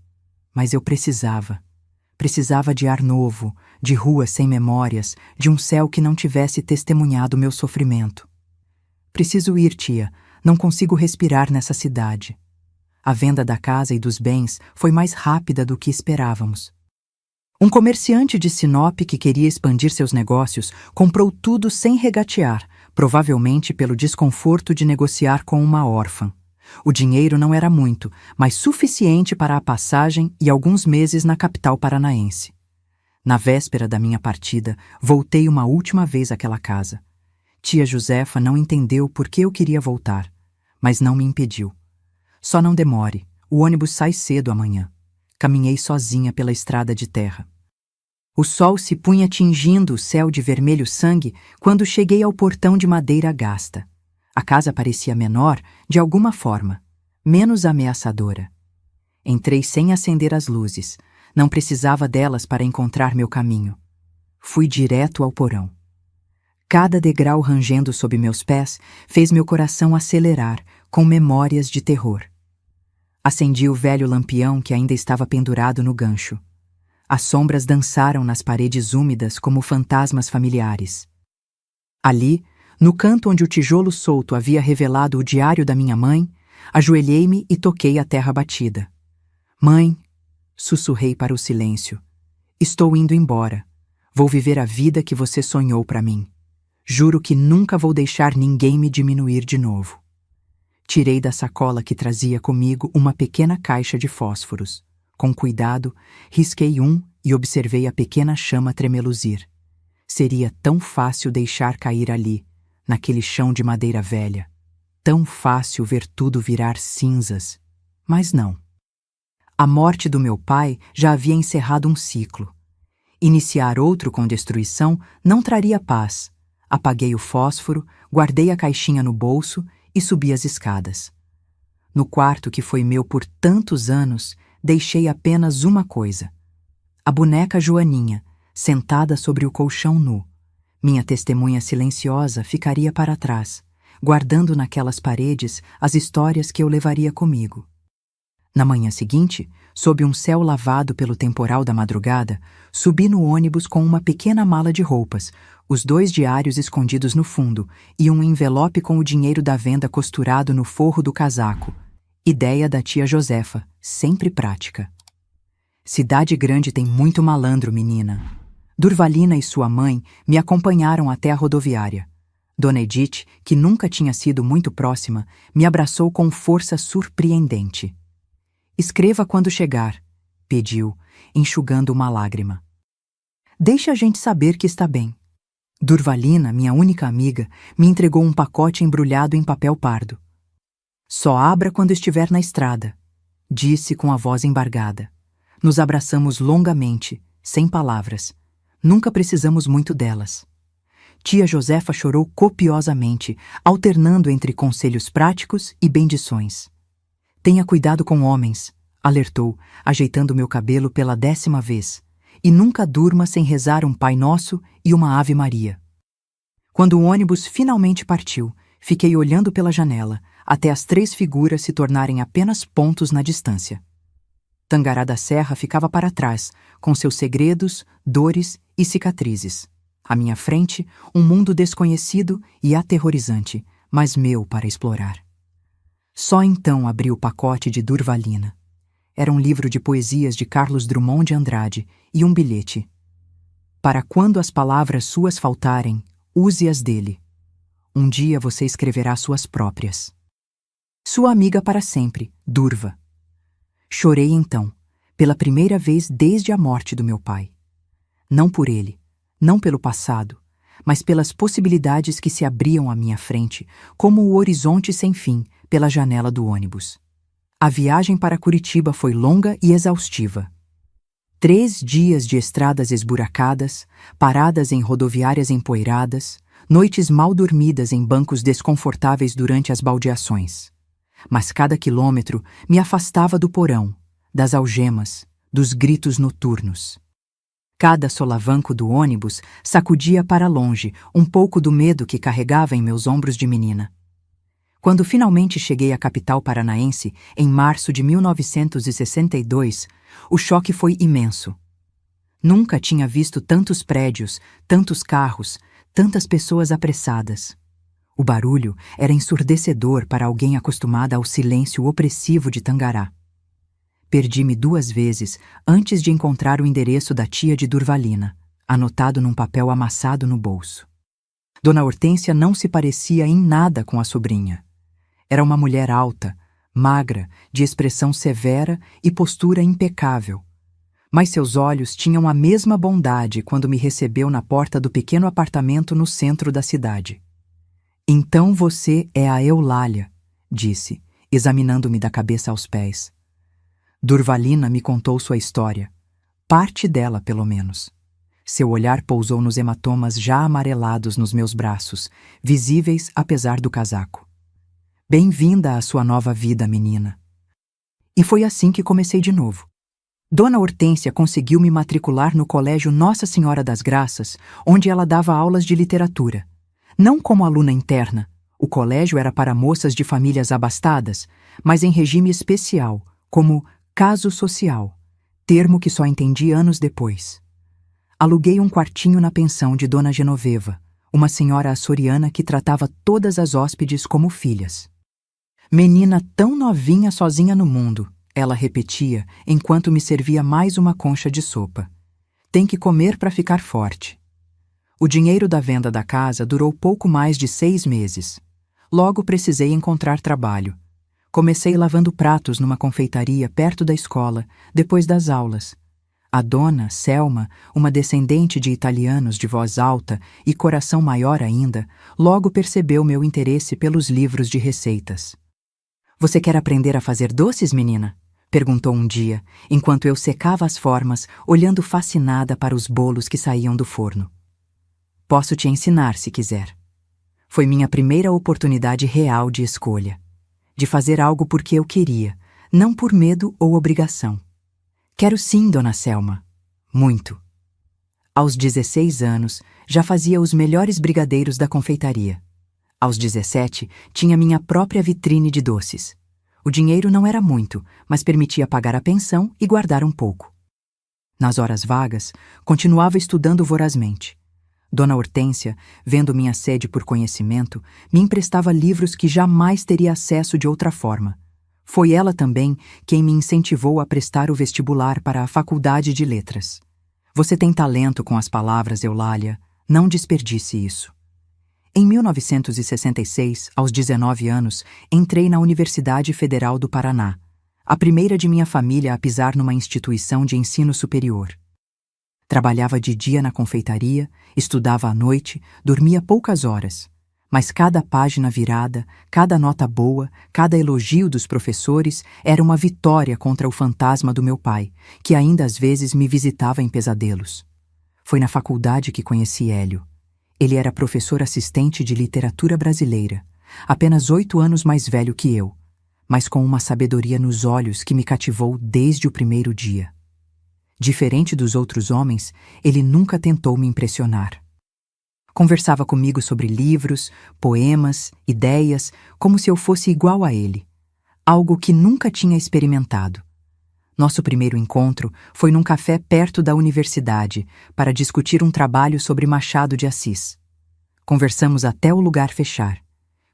Mas eu precisava. Precisava de ar novo, de ruas sem memórias, de um céu que não tivesse testemunhado meu sofrimento. Preciso ir, tia. Não consigo respirar nessa cidade. A venda da casa e dos bens foi mais rápida do que esperávamos. Um comerciante de Sinop que queria expandir seus negócios comprou tudo sem regatear, provavelmente pelo desconforto de negociar com uma órfã. O dinheiro não era muito, mas suficiente para a passagem e alguns meses na capital paranaense. Na véspera da minha partida, voltei uma última vez àquela casa. Tia Josefa não entendeu por que eu queria voltar, mas não me impediu. Só não demore, o ônibus sai cedo amanhã. Caminhei sozinha pela estrada de terra. O sol se punha tingindo o céu de vermelho sangue quando cheguei ao portão de madeira gasta. A casa parecia menor, de alguma forma, menos ameaçadora. Entrei sem acender as luzes. Não precisava delas para encontrar meu caminho. Fui direto ao porão. Cada degrau rangendo sob meus pés fez meu coração acelerar, com memórias de terror. Acendi o velho lampião que ainda estava pendurado no gancho. As sombras dançaram nas paredes úmidas como fantasmas familiares. Ali, no canto onde o tijolo solto havia revelado o diário da minha mãe, ajoelhei-me e toquei a terra batida. Mãe, sussurrei para o silêncio, estou indo embora. Vou viver a vida que você sonhou para mim. Juro que nunca vou deixar ninguém me diminuir de novo. Tirei da sacola que trazia comigo uma pequena caixa de fósforos. Com cuidado, risquei um e observei a pequena chama tremeluzir. Seria tão fácil deixar cair ali, naquele chão de madeira velha. Tão fácil ver tudo virar cinzas. Mas não. A morte do meu pai já havia encerrado um ciclo. Iniciar outro com destruição não traria paz. Apaguei o fósforo, guardei a caixinha no bolso e subi as escadas. No quarto que foi meu por tantos anos, deixei apenas uma coisa. A boneca Joaninha, sentada sobre o colchão nu. Minha testemunha silenciosa ficaria para trás, guardando naquelas paredes as histórias que eu levaria comigo. Na manhã seguinte, sob um céu lavado pelo temporal da madrugada, subi no ônibus com uma pequena mala de roupas, os 2 diários escondidos no fundo e um envelope com o dinheiro da venda costurado no forro do casaco. Ideia da tia Josefa, sempre prática. Cidade grande tem muito malandro, menina. Durvalina e sua mãe me acompanharam até a rodoviária. Dona Edith, que nunca tinha sido muito próxima, me abraçou com força surpreendente. Escreva quando chegar, pediu, enxugando uma lágrima. Deixe a gente saber que está bem. Durvalina, minha única amiga, me entregou um pacote embrulhado em papel pardo. Só abra quando estiver na estrada, disse com a voz embargada. Nos abraçamos longamente, sem palavras. Nunca precisamos muito delas. Tia Josefa chorou copiosamente, alternando entre conselhos práticos e bendições. Tenha cuidado com homens, alertou, ajeitando meu cabelo pela 10ª vez, e nunca durma sem rezar um Pai Nosso e uma Ave Maria. Quando o ônibus finalmente partiu, fiquei olhando pela janela, até as 3 figuras se tornarem apenas pontos na distância. Tangará da Serra ficava para trás, com seus segredos, dores e cicatrizes. À minha frente, um mundo desconhecido e aterrorizante, mas meu para explorar. Só então abri o pacote de Durvalina. Era um livro de poesias de Carlos Drummond de Andrade e um bilhete. Para quando as palavras suas faltarem, use-as dele. Um dia você escreverá suas próprias. Sua amiga para sempre, Durva. Chorei então, pela primeira vez desde a morte do meu pai. Não por ele, não pelo passado, mas pelas possibilidades que se abriam à minha frente, como o horizonte sem fim, pela janela do ônibus. A viagem para Curitiba foi longa e exaustiva. 3 dias de estradas esburacadas, paradas em rodoviárias empoeiradas, noites mal dormidas em bancos desconfortáveis durante as baldeações. Mas cada quilômetro me afastava do porão, das algemas, dos gritos noturnos. Cada solavanco do ônibus sacudia para longe um pouco do medo que carregava em meus ombros de menina. Quando finalmente cheguei à capital paranaense, em março de 1962, o choque foi imenso. Nunca tinha visto tantos prédios, tantos carros, tantas pessoas apressadas. O barulho era ensurdecedor para alguém acostumada ao silêncio opressivo de Tangará. Perdi-me 2 vezes antes de encontrar o endereço da tia de Durvalina, anotado num papel amassado no bolso. Dona Hortência não se parecia em nada com a sobrinha. Era uma mulher alta, magra, de expressão severa e postura impecável. Mas seus olhos tinham a mesma bondade quando me recebeu na porta do pequeno apartamento no centro da cidade. "Então você é a Eulália", disse, examinando-me da cabeça aos pés. Durvalina me contou sua história. Parte dela, pelo menos. Seu olhar pousou nos hematomas já amarelados nos meus braços, visíveis apesar do casaco. "Bem-vinda à sua nova vida, menina." E foi assim que comecei de novo. Dona Hortência conseguiu me matricular no colégio Nossa Senhora das Graças, onde ela dava aulas de literatura. Não como aluna interna, o colégio era para moças de famílias abastadas, mas em regime especial, como caso social, termo que só entendi anos depois. Aluguei um quartinho na pensão de Dona Genoveva, uma senhora açoriana que tratava todas as hóspedes como filhas. "Menina tão novinha sozinha no mundo", ela repetia enquanto me servia mais uma concha de sopa. "Tem que comer para ficar forte." O dinheiro da venda da casa durou pouco mais de 6 meses. Logo precisei encontrar trabalho. Comecei lavando pratos numa confeitaria perto da escola, depois das aulas. A dona, Selma, uma descendente de italianos de voz alta e coração maior ainda, logo percebeu meu interesse pelos livros de receitas. "Você quer aprender a fazer doces, menina?" perguntou um dia, enquanto eu secava as formas, olhando fascinada para os bolos que saíam do forno. "Posso te ensinar, se quiser." Foi minha primeira oportunidade real de escolha. De fazer algo porque eu queria, não por medo ou obrigação. "Quero sim, dona Selma. Muito." Aos 16 anos, já fazia os melhores brigadeiros da confeitaria. Aos 17, tinha minha própria vitrine de doces. O dinheiro não era muito, mas permitia pagar a pensão e guardar um pouco. Nas horas vagas, continuava estudando vorazmente. Dona Hortência, vendo minha sede por conhecimento, me emprestava livros que jamais teria acesso de outra forma. Foi ela também quem me incentivou a prestar o vestibular para a Faculdade de Letras. "Você tem talento com as palavras, Eulália. Não desperdice isso." Em 1966, aos 19 anos, entrei na Universidade Federal do Paraná, a primeira de minha família a pisar numa instituição de ensino superior. Trabalhava de dia na confeitaria, estudava à noite, dormia poucas horas. Mas cada página virada, cada nota boa, cada elogio dos professores era uma vitória contra o fantasma do meu pai, que ainda às vezes me visitava em pesadelos. Foi na faculdade que conheci Hélio. Ele era professor assistente de literatura brasileira, apenas 8 anos mais velho que eu, mas com uma sabedoria nos olhos que me cativou desde o primeiro dia. Diferente dos outros homens, ele nunca tentou me impressionar. Conversava comigo sobre livros, poemas, ideias, como se eu fosse igual a ele, algo que nunca tinha experimentado. Nosso primeiro encontro foi num café perto da universidade para discutir um trabalho sobre Machado de Assis. Conversamos até o lugar fechar.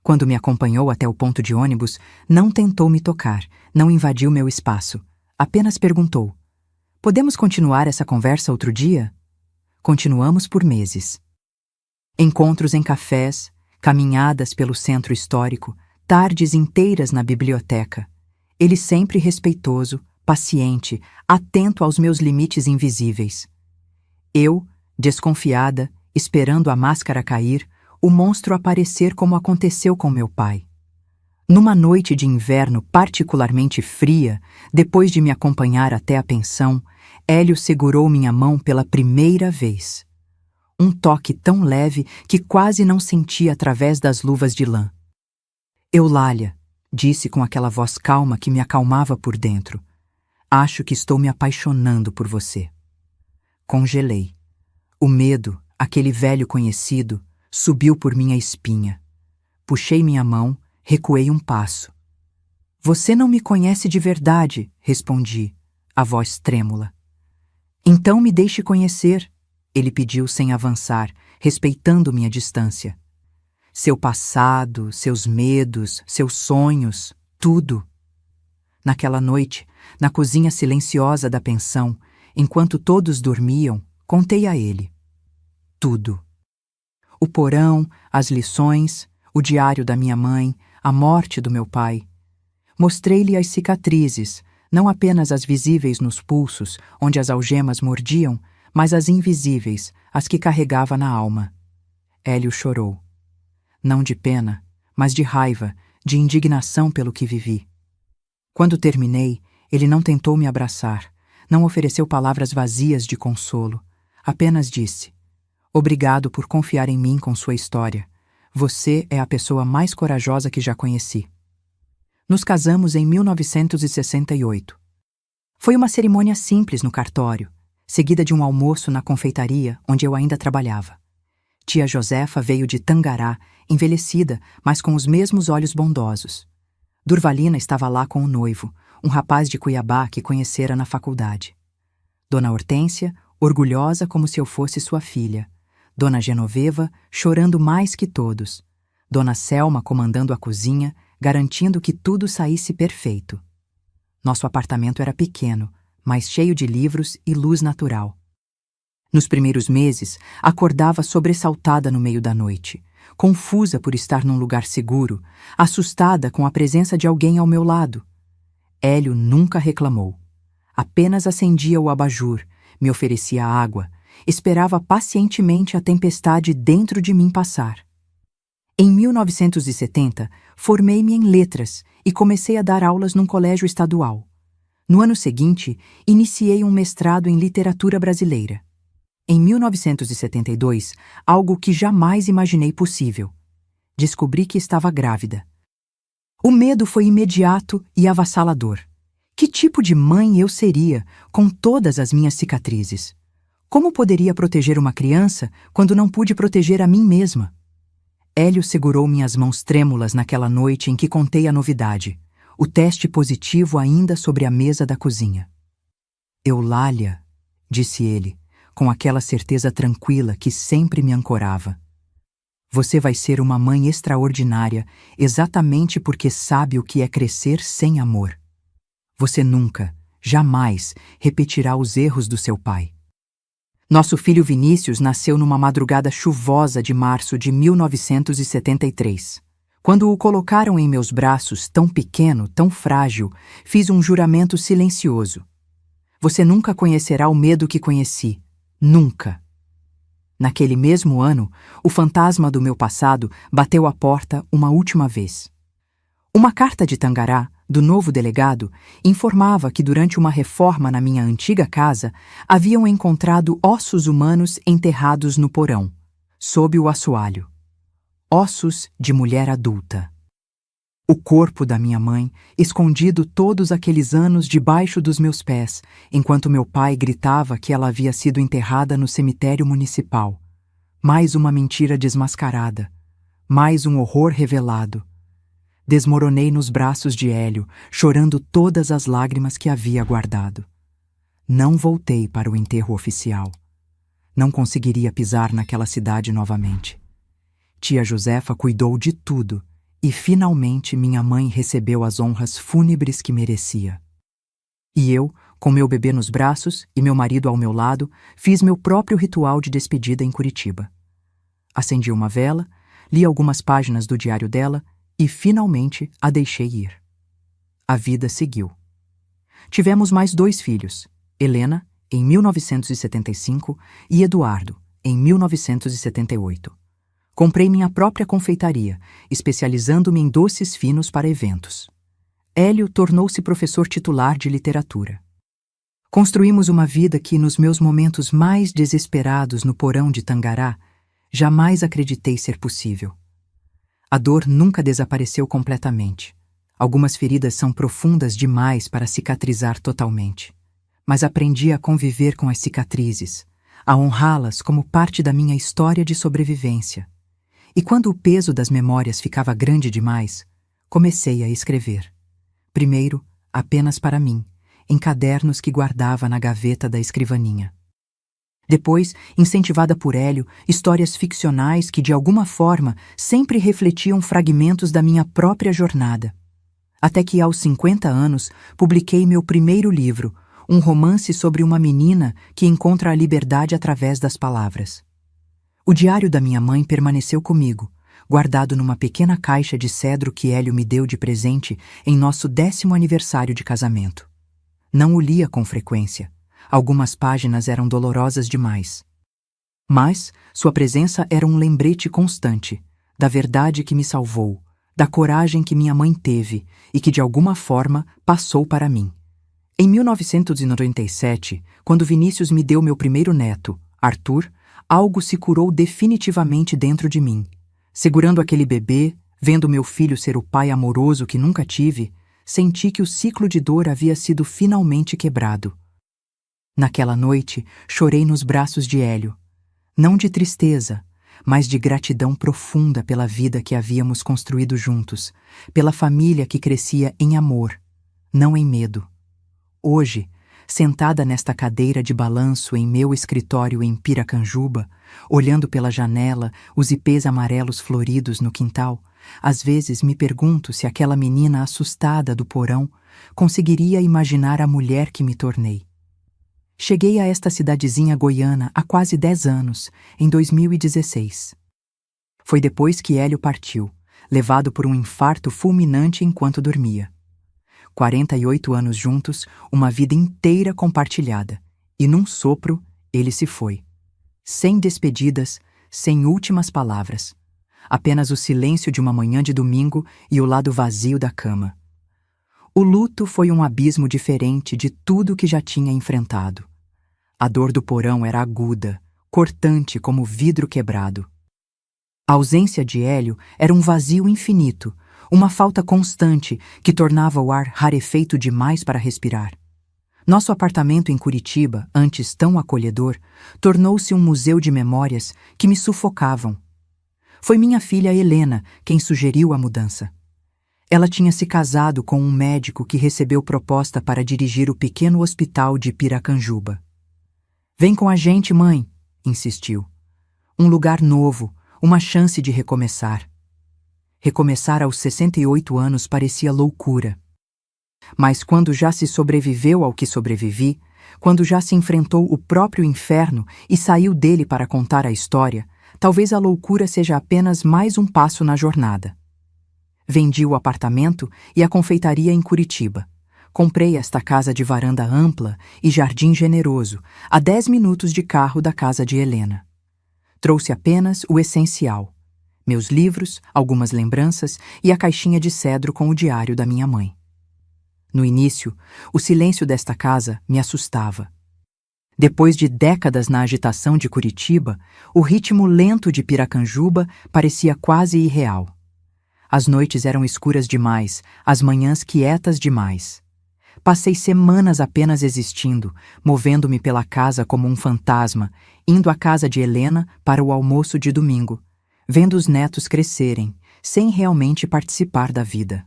Quando me acompanhou até o ponto de ônibus, não tentou me tocar, não invadiu meu espaço, apenas perguntou: "Podemos continuar essa conversa outro dia?" Continuamos por meses. Encontros em cafés, caminhadas pelo centro histórico, tardes inteiras na biblioteca. Ele sempre respeitoso, paciente, atento aos meus limites invisíveis. Eu, desconfiada, esperando a máscara cair, o monstro aparecer como aconteceu com meu pai. Numa noite de inverno particularmente fria, depois de me acompanhar até a pensão, Hélio segurou minha mão pela primeira vez. Um toque tão leve que quase não senti através das luvas de lã. "Eulália", disse com aquela voz calma que me acalmava por dentro, "acho que estou me apaixonando por você." Congelei. O medo, aquele velho conhecido, subiu por minha espinha. Puxei minha mão, recuei um passo. "Você não me conhece de verdade", respondi, a voz trêmula. Então me deixe conhecer, ele pediu sem avançar, respeitando minha distância. Seu passado, seus medos, seus sonhos, tudo. Naquela noite, na cozinha silenciosa da pensão, enquanto todos dormiam, contei a ele. Tudo. O porão, as lições, o diário da minha mãe, a morte do meu pai. Mostrei-lhe as cicatrizes, não apenas as visíveis nos pulsos, onde as algemas mordiam, mas as invisíveis, as que carregava na alma. Hélio chorou. Não de pena, mas de raiva, de indignação pelo que vivi. Quando terminei, ele não tentou me abraçar, não ofereceu palavras vazias de consolo. Apenas disse: "Obrigado por confiar em mim com sua história. Você é a pessoa mais corajosa que já conheci." Nos casamos em 1968. Foi uma cerimônia simples no cartório, seguida de um almoço na confeitaria onde eu ainda trabalhava. Tia Josefa veio de Tangará, envelhecida, mas com os mesmos olhos bondosos. Durvalina estava lá com o noivo, um rapaz de Cuiabá que conhecera na faculdade. Dona Hortência, orgulhosa como se eu fosse sua filha. Dona Genoveva, chorando mais que todos. Dona Selma comandando a cozinha, garantindo que tudo saísse perfeito. Nosso apartamento era pequeno, mas cheio de livros e luz natural. Nos primeiros meses, acordava sobressaltada no meio da noite, confusa por estar num lugar seguro, assustada com a presença de alguém ao meu lado. Hélio nunca reclamou. Apenas acendia o abajur, me oferecia água, esperava pacientemente a tempestade dentro de mim passar. Em 1970, formei-me em letras e comecei a dar aulas num colégio estadual. No ano seguinte, iniciei um mestrado em literatura brasileira. Em 1972, algo que jamais imaginei possível. Descobri que estava grávida. O medo foi imediato e avassalador. Que tipo de mãe eu seria, com todas as minhas cicatrizes? Como poderia proteger uma criança quando não pude proteger a mim mesma? Hélio segurou minhas mãos trêmulas naquela noite em que contei a novidade, o teste positivo ainda sobre a mesa da cozinha. "Eulália", disse ele, com aquela certeza tranquila que sempre me ancorava. "Você vai ser uma mãe extraordinária exatamente porque sabe o que é crescer sem amor. Você nunca, jamais, repetirá os erros do seu pai." Nosso filho Vinícius nasceu numa madrugada chuvosa de março de 1973. Quando o colocaram em meus braços, tão pequeno, tão frágil, fiz um juramento silencioso. "Você nunca conhecerá o medo que conheci. Nunca." Naquele mesmo ano, o fantasma do meu passado bateu à porta uma última vez. Uma carta de Tangará, do novo delegado, informava que durante uma reforma na minha antiga casa haviam encontrado ossos humanos enterrados no porão, sob o assoalho. Ossos de mulher adulta. O corpo da minha mãe, escondido todos aqueles anos debaixo dos meus pés, enquanto meu pai gritava que ela havia sido enterrada no cemitério municipal. Mais uma mentira desmascarada. Mais um horror revelado. Desmoronei nos braços de Hélio, chorando todas as lágrimas que havia guardado. Não voltei para o enterro oficial. Não conseguiria pisar naquela cidade novamente. Tia Josefa cuidou de tudo, e finalmente minha mãe recebeu as honras fúnebres que merecia. E eu, com meu bebê nos braços e meu marido ao meu lado, fiz meu próprio ritual de despedida em Curitiba. Acendi uma vela, li algumas páginas do diário dela e finalmente a deixei ir. A vida seguiu. Tivemos mais 2 filhos, Helena, em 1975, e Eduardo, em 1978. Comprei minha própria confeitaria, especializando-me em doces finos para eventos. Hélio tornou-se professor titular de literatura. Construímos uma vida que, nos meus momentos mais desesperados no porão de Tangará, jamais acreditei ser possível. A dor nunca desapareceu completamente. Algumas feridas são profundas demais para cicatrizar totalmente. Mas aprendi a conviver com as cicatrizes, a honrá-las como parte da minha história de sobrevivência. E quando o peso das memórias ficava grande demais, comecei a escrever. Primeiro, apenas para mim, em cadernos que guardava na gaveta da escrivaninha. Depois, incentivada por Hélio, histórias ficcionais que, de alguma forma, sempre refletiam fragmentos da minha própria jornada. Até que, aos 50 anos, publiquei meu primeiro livro, um romance sobre uma menina que encontra a liberdade através das palavras. O diário da minha mãe permaneceu comigo, guardado numa pequena caixa de cedro que Hélio me deu de presente em nosso 10º aniversário de casamento. Não o lia com frequência. Algumas páginas eram dolorosas demais. Mas sua presença era um lembrete constante da verdade que me salvou, da coragem que minha mãe teve e que de alguma forma passou para mim. Em 1997, quando Vinícius me deu meu primeiro neto, Arthur, algo se curou definitivamente dentro de mim. Segurando aquele bebê, vendo meu filho ser o pai amoroso que nunca tive, senti que o ciclo de dor havia sido finalmente quebrado. Naquela noite, chorei nos braços de Hélio, não de tristeza, mas de gratidão profunda pela vida que havíamos construído juntos, pela família que crescia em amor, não em medo. Hoje, sentada nesta cadeira de balanço em meu escritório em Piracanjuba, olhando pela janela os ipês amarelos floridos no quintal, às vezes me pergunto se aquela menina assustada do porão conseguiria imaginar a mulher que me tornei. Cheguei a esta cidadezinha goiana há quase 10 anos, em 2016. Foi depois que Hélio partiu, levado por um infarto fulminante enquanto dormia. 48 anos juntos, uma vida inteira compartilhada, e num sopro ele se foi. Sem despedidas, sem últimas palavras. Apenas o silêncio de uma manhã de domingo e o lado vazio da cama. O luto foi um abismo diferente de tudo que já tinha enfrentado. A dor do porão era aguda, cortante como vidro quebrado. A ausência de Hélio era um vazio infinito, uma falta constante que tornava o ar rarefeito demais para respirar. Nosso apartamento em Curitiba, antes tão acolhedor, tornou-se um museu de memórias que me sufocavam. Foi minha filha Helena quem sugeriu a mudança. Ela tinha se casado com um médico que recebeu proposta para dirigir o pequeno hospital de Piracanjuba. "Vem com a gente, mãe", insistiu. Um lugar novo, uma chance de recomeçar. Recomeçar aos 68 anos parecia loucura. Mas quando já se sobreviveu ao que sobrevivi, quando já se enfrentou o próprio inferno e saiu dele para contar a história, talvez a loucura seja apenas mais um passo na jornada. Vendi o apartamento e a confeitaria em Curitiba. Comprei esta casa de varanda ampla e jardim generoso, a 10 minutos de carro da casa de Helena. Trouxe apenas o essencial: meus livros, algumas lembranças e a caixinha de cedro com o diário da minha mãe. No início, o silêncio desta casa me assustava. Depois de décadas na agitação de Curitiba, o ritmo lento de Piracanjuba parecia quase irreal. As noites eram escuras demais, as manhãs quietas demais. Passei semanas apenas existindo, movendo-me pela casa como um fantasma, indo à casa de Helena para o almoço de domingo, vendo os netos crescerem, sem realmente participar da vida.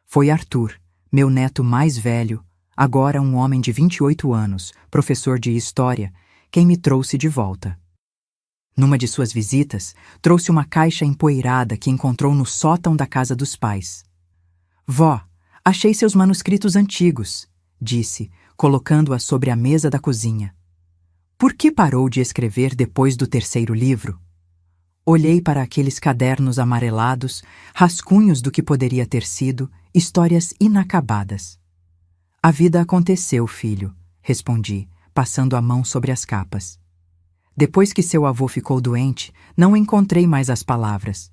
Foi Arthur, meu neto mais velho, agora um homem de 28 anos, professor de história, quem me trouxe de volta. Numa de suas visitas, trouxe uma caixa empoeirada que encontrou no sótão da casa dos pais. "Vó, achei seus manuscritos antigos", disse, colocando-a sobre a mesa da cozinha. "Por que parou de escrever depois do 3º livro?" Olhei para aqueles cadernos amarelados, rascunhos do que poderia ter sido, histórias inacabadas. "A vida aconteceu, filho", respondi, passando a mão sobre as capas. Depois que seu avô ficou doente, não encontrei mais as palavras.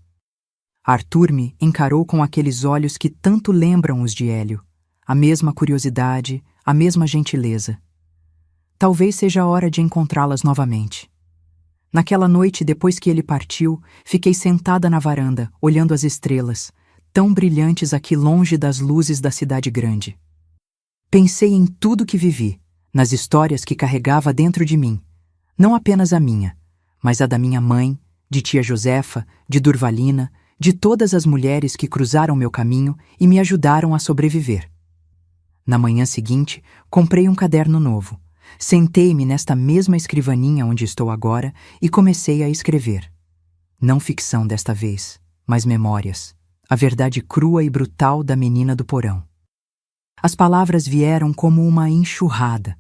Arthur me encarou com aqueles olhos que tanto lembram os de Hélio, a mesma curiosidade, a mesma gentileza. Talvez seja a hora de encontrá-las novamente. Naquela noite, depois que ele partiu, fiquei sentada na varanda, olhando as estrelas, tão brilhantes aqui longe das luzes da cidade grande. Pensei em tudo que vivi, nas histórias que carregava dentro de mim, não apenas a minha, mas a da minha mãe, de tia Josefa, de Durvalina, de todas as mulheres que cruzaram meu caminho e me ajudaram a sobreviver. Na manhã seguinte, comprei um caderno novo. Sentei-me nesta mesma escrivaninha onde estou agora e comecei a escrever. Não ficção desta vez, mas memórias. A verdade crua e brutal da menina do porão. As palavras vieram como uma enxurrada.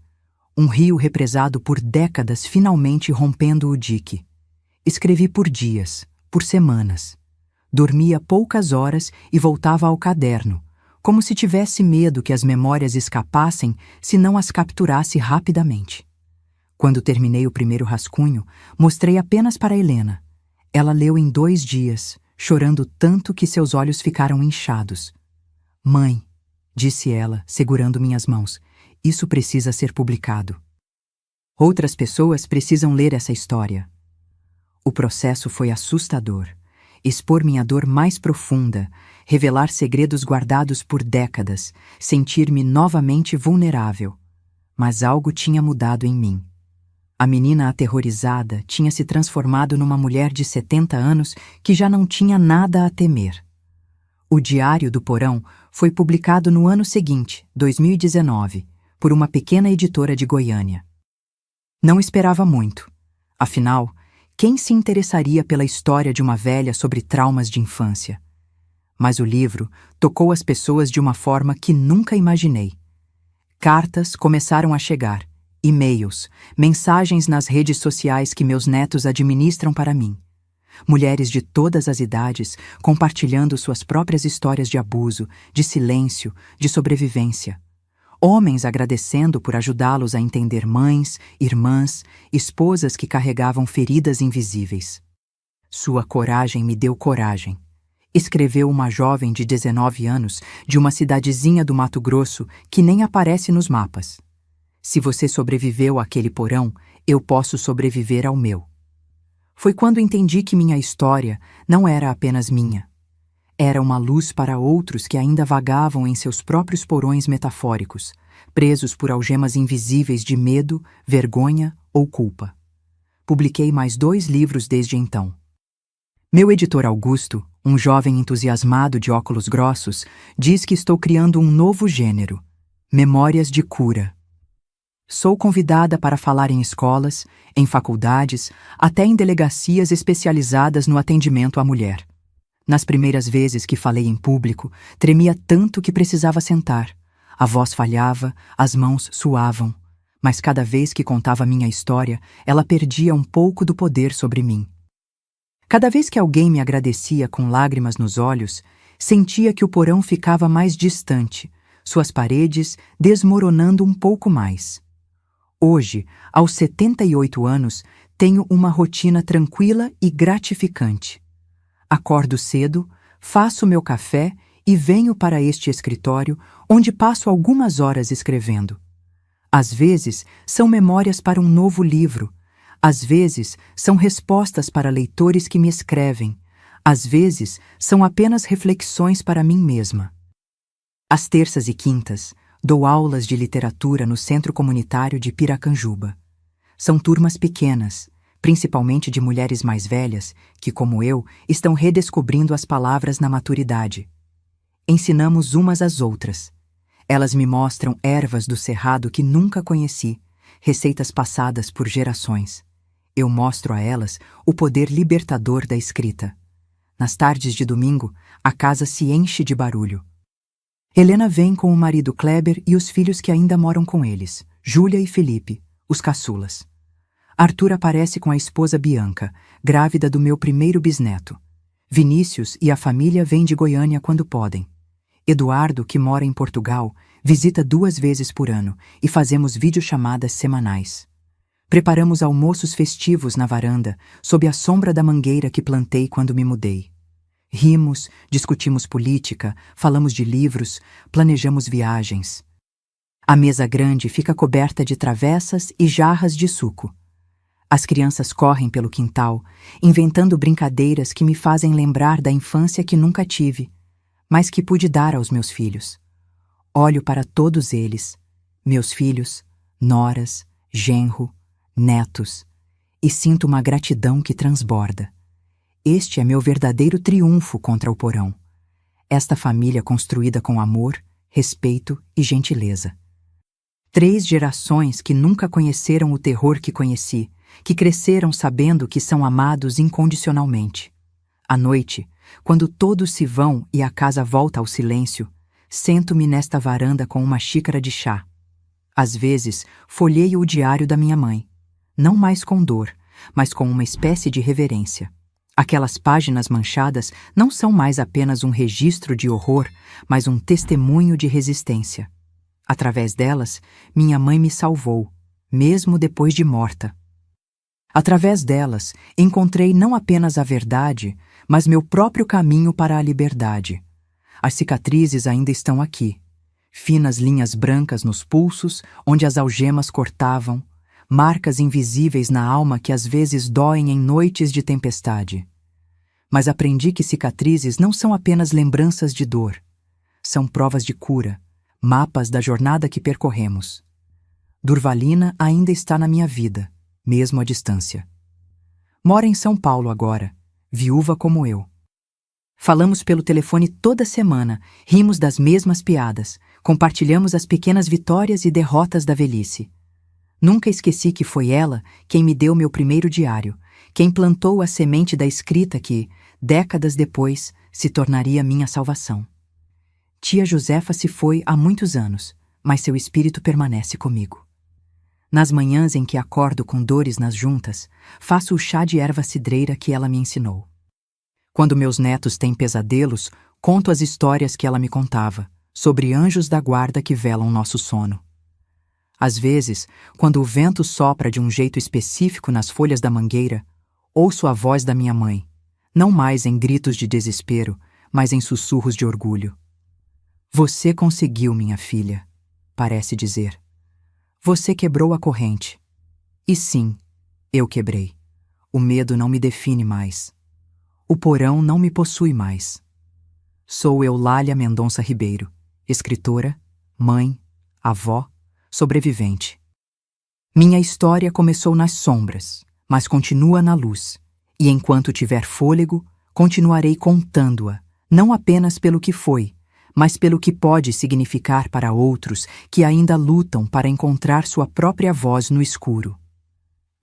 Um rio represado por décadas finalmente rompendo o dique. Escrevi por dias, por semanas. Dormia poucas horas e voltava ao caderno, como se tivesse medo que as memórias escapassem se não as capturasse rapidamente. Quando terminei o primeiro rascunho, mostrei apenas para Helena. Ela leu em 2 dias, chorando tanto que seus olhos ficaram inchados. "Mãe", disse ela, segurando minhas mãos, "isso precisa ser publicado. Outras pessoas precisam ler essa história." O processo foi assustador. Expor minha dor mais profunda, revelar segredos guardados por décadas, sentir-me novamente vulnerável. Mas algo tinha mudado em mim. A menina aterrorizada tinha se transformado numa mulher de 70 anos que já não tinha nada a temer. O Diário do Porão foi publicado no ano seguinte, 2019, por uma pequena editora de Goiânia. Não esperava muito. Afinal, quem se interessaria pela história de uma velha sobre traumas de infância? Mas o livro tocou as pessoas de uma forma que nunca imaginei. Cartas começaram a chegar, e-mails, mensagens nas redes sociais que meus netos administram para mim. Mulheres de todas as idades compartilhando suas próprias histórias de abuso, de silêncio, de sobrevivência. Homens agradecendo por ajudá-los a entender mães, irmãs, esposas que carregavam feridas invisíveis. Sua coragem me deu coragem. Escreveu uma jovem de 19 anos de uma cidadezinha do Mato Grosso que nem aparece nos mapas. "Se você sobreviveu àquele porão, eu posso sobreviver ao meu." Foi quando entendi que minha história não era apenas minha. Era uma luz para outros que ainda vagavam em seus próprios porões metafóricos, presos por algemas invisíveis de medo, vergonha ou culpa. Publiquei mais 2 livros desde então. Meu editor Augusto, um jovem entusiasmado de óculos grossos, diz que estou criando um novo gênero: memórias de cura. Sou convidada para falar em escolas, em faculdades, até em delegacias especializadas no atendimento à mulher. Nas primeiras vezes que falei em público, tremia tanto que precisava sentar. A voz falhava, as mãos suavam. Mas cada vez que contava minha história, ela perdia um pouco do poder sobre mim. Cada vez que alguém me agradecia com lágrimas nos olhos, sentia que o porão ficava mais distante, suas paredes desmoronando um pouco mais. Hoje, aos 78 anos, tenho uma rotina tranquila e gratificante. Acordo cedo, faço meu café e venho para este escritório, onde passo algumas horas escrevendo. Às vezes, são memórias para um novo livro. Às vezes, são respostas para leitores que me escrevem. Às vezes, são apenas reflexões para mim mesma. Às terças e quintas, dou aulas de literatura no Centro Comunitário de Piracanjuba. São turmas pequenas, principalmente de mulheres mais velhas, que, como eu, estão redescobrindo as palavras na maturidade. Ensinamos umas às outras. Elas me mostram ervas do cerrado que nunca conheci, receitas passadas por gerações. Eu mostro a elas o poder libertador da escrita. Nas tardes de domingo, a casa se enche de barulho. Helena vem com o marido Kleber e os filhos que ainda moram com eles, Júlia e Felipe, os caçulas. Arthur aparece com a esposa Bianca, grávida do meu primeiro bisneto. Vinícius e a família vêm de Goiânia quando podem. Eduardo, que mora em Portugal, visita 2 vezes por ano e fazemos videochamadas semanais. Preparamos almoços festivos na varanda, sob a sombra da mangueira que plantei quando me mudei. Rimos, discutimos política, falamos de livros, planejamos viagens. A mesa grande fica coberta de travessas e jarras de suco. As crianças correm pelo quintal, inventando brincadeiras que me fazem lembrar da infância que nunca tive, mas que pude dar aos meus filhos. Olho para todos eles, meus filhos, noras, genro, netos, e sinto uma gratidão que transborda. Este é meu verdadeiro triunfo contra o porão. Esta família construída com amor, respeito e gentileza. 3 gerações que nunca conheceram o terror que conheci, que cresceram sabendo que são amados incondicionalmente. À noite, quando todos se vão e a casa volta ao silêncio, sento-me nesta varanda com uma xícara de chá. Às vezes, folheio o diário da minha mãe, não mais com dor, mas com uma espécie de reverência. Aquelas páginas manchadas não são mais apenas um registro de horror, mas um testemunho de resistência. Através delas, minha mãe me salvou, mesmo depois de morta. Através delas, encontrei não apenas a verdade, mas meu próprio caminho para a liberdade. As cicatrizes ainda estão aqui. Finas linhas brancas nos pulsos, onde as algemas cortavam, marcas invisíveis na alma que às vezes doem em noites de tempestade. Mas aprendi que cicatrizes não são apenas lembranças de dor. São provas de cura, mapas da jornada que percorremos. Durvalina ainda está na minha vida, mesmo à distância. Mora em São Paulo agora, viúva como eu. Falamos pelo telefone toda semana, rimos das mesmas piadas, compartilhamos as pequenas vitórias e derrotas da velhice. Nunca esqueci que foi ela quem me deu meu primeiro diário, quem plantou a semente da escrita que, décadas depois, se tornaria minha salvação. Tia Josefa se foi há muitos anos, mas seu espírito permanece comigo. Nas manhãs em que acordo com dores nas juntas, faço o chá de erva cidreira que ela me ensinou. Quando meus netos têm pesadelos, conto as histórias que ela me contava, sobre anjos da guarda que velam nosso sono. Às vezes, quando o vento sopra de um jeito específico nas folhas da mangueira, ouço a voz da minha mãe, não mais em gritos de desespero, mas em sussurros de orgulho. Você conseguiu, minha filha, parece dizer. Você quebrou a corrente. E sim, eu quebrei. O medo não me define mais. O porão não me possui mais. Sou Eulália Mendonça Ribeiro, escritora, mãe, avó, sobrevivente. Minha história começou nas sombras, mas continua na luz, e enquanto tiver fôlego, continuarei contando-a, não apenas pelo que foi, mas pelo que pode significar para outros que ainda lutam para encontrar sua própria voz no escuro.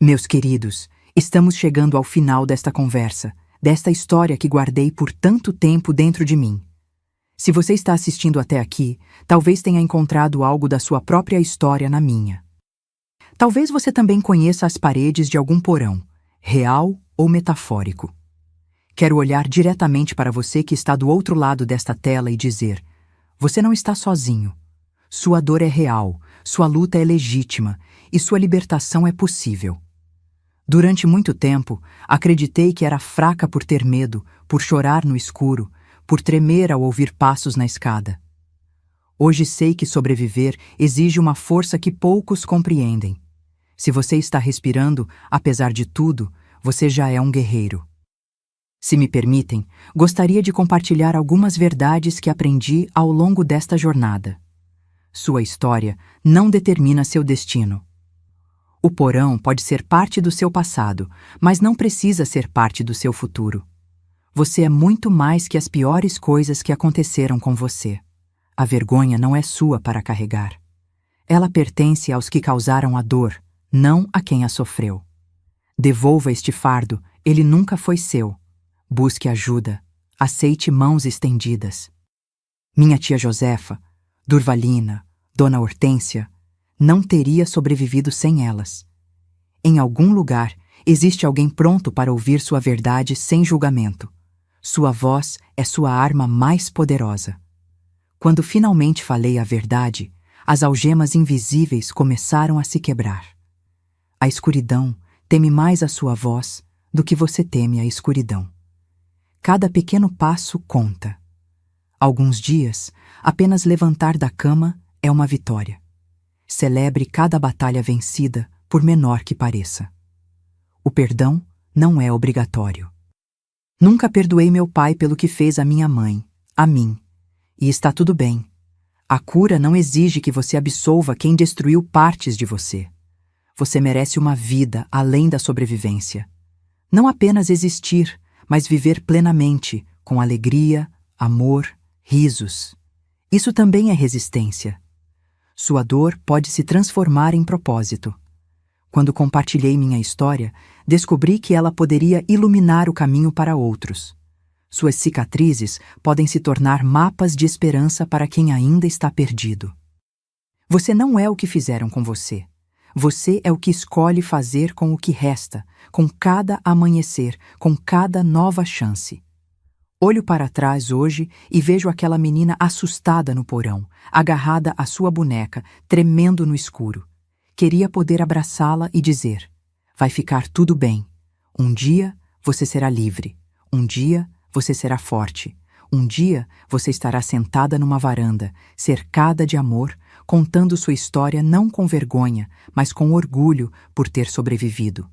Meus queridos, estamos chegando ao final desta conversa, desta história que guardei por tanto tempo dentro de mim. Se você está assistindo até aqui, talvez tenha encontrado algo da sua própria história na minha. Talvez você também conheça as paredes de algum porão, real ou metafórico. Quero olhar diretamente para você que está do outro lado desta tela e dizer: você não está sozinho. Sua dor é real, sua luta é legítima e sua libertação é possível. Durante muito tempo, acreditei que era fraca por ter medo, por chorar no escuro, por tremer ao ouvir passos na escada. Hoje sei que sobreviver exige uma força que poucos compreendem. Se você está respirando, apesar de tudo, você já é um guerreiro. Se me permitem, gostaria de compartilhar algumas verdades que aprendi ao longo desta jornada. Sua história não determina seu destino. O porão pode ser parte do seu passado, mas não precisa ser parte do seu futuro. Você é muito mais que as piores coisas que aconteceram com você. A vergonha não é sua para carregar. Ela pertence aos que causaram a dor, não a quem a sofreu. Devolva este fardo, ele nunca foi seu. Busque ajuda, aceite mãos estendidas. Minha tia Josefa, Durvalina, Dona Hortência, não teria sobrevivido sem elas. Em algum lugar, existe alguém pronto para ouvir sua verdade sem julgamento. Sua voz é sua arma mais poderosa. Quando finalmente falei a verdade, as algemas invisíveis começaram a se quebrar. A escuridão teme mais a sua voz do que você teme a escuridão. Cada pequeno passo conta. Alguns dias, apenas levantar da cama é uma vitória. Celebre cada batalha vencida, por menor que pareça. O perdão não é obrigatório. Nunca perdoei meu pai pelo que fez a minha mãe, a mim. E está tudo bem. A cura não exige que você absolva quem destruiu partes de você. Você merece uma vida além da sobrevivência. Não apenas existir, mas viver plenamente, com alegria, amor, risos. Isso também é resistência. Sua dor pode se transformar em propósito. Quando compartilhei minha história, descobri que ela poderia iluminar o caminho para outros. Suas cicatrizes podem se tornar mapas de esperança para quem ainda está perdido. Você não é o que fizeram com você. Você é o que escolhe fazer com o que resta, com cada amanhecer, com cada nova chance. Olho para trás hoje e vejo aquela menina assustada no porão, agarrada à sua boneca, tremendo no escuro. Queria poder abraçá-la e dizer: vai ficar tudo bem. Um dia você será livre. Um dia você será forte. Um dia você estará sentada numa varanda, cercada de amor, contando sua história não com vergonha, mas com orgulho por ter sobrevivido.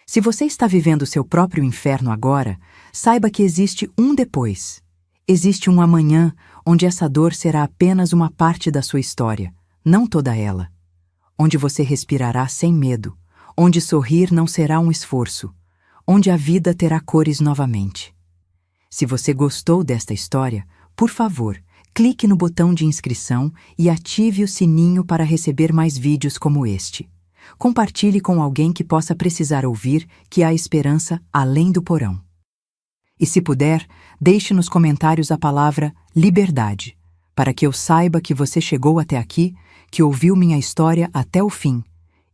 Se você está vivendo seu próprio inferno agora, saiba que existe um depois. Existe um amanhã onde essa dor será apenas uma parte da sua história, não toda ela. Onde você respirará sem medo, onde sorrir não será um esforço, onde a vida terá cores novamente. Se você gostou desta história, por favor, clique no botão de inscrição e ative o sininho para receber mais vídeos como este. Compartilhe com alguém que possa precisar ouvir que há esperança além do porão. E se puder, deixe nos comentários a palavra liberdade, para que eu saiba que você chegou até aqui, que ouviu minha história até o fim.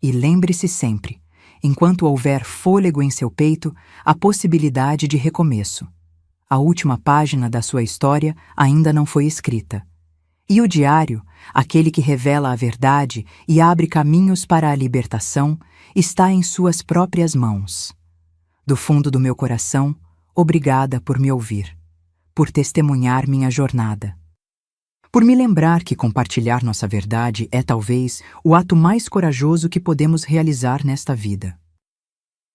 E lembre-se sempre, enquanto houver fôlego em seu peito, a possibilidade de recomeço. A última página da sua história ainda não foi escrita. E o diário, aquele que revela a verdade e abre caminhos para a libertação, está em suas próprias mãos. Do fundo do meu coração, obrigada por me ouvir, por testemunhar minha jornada. Por me lembrar que compartilhar nossa verdade é talvez o ato mais corajoso que podemos realizar nesta vida.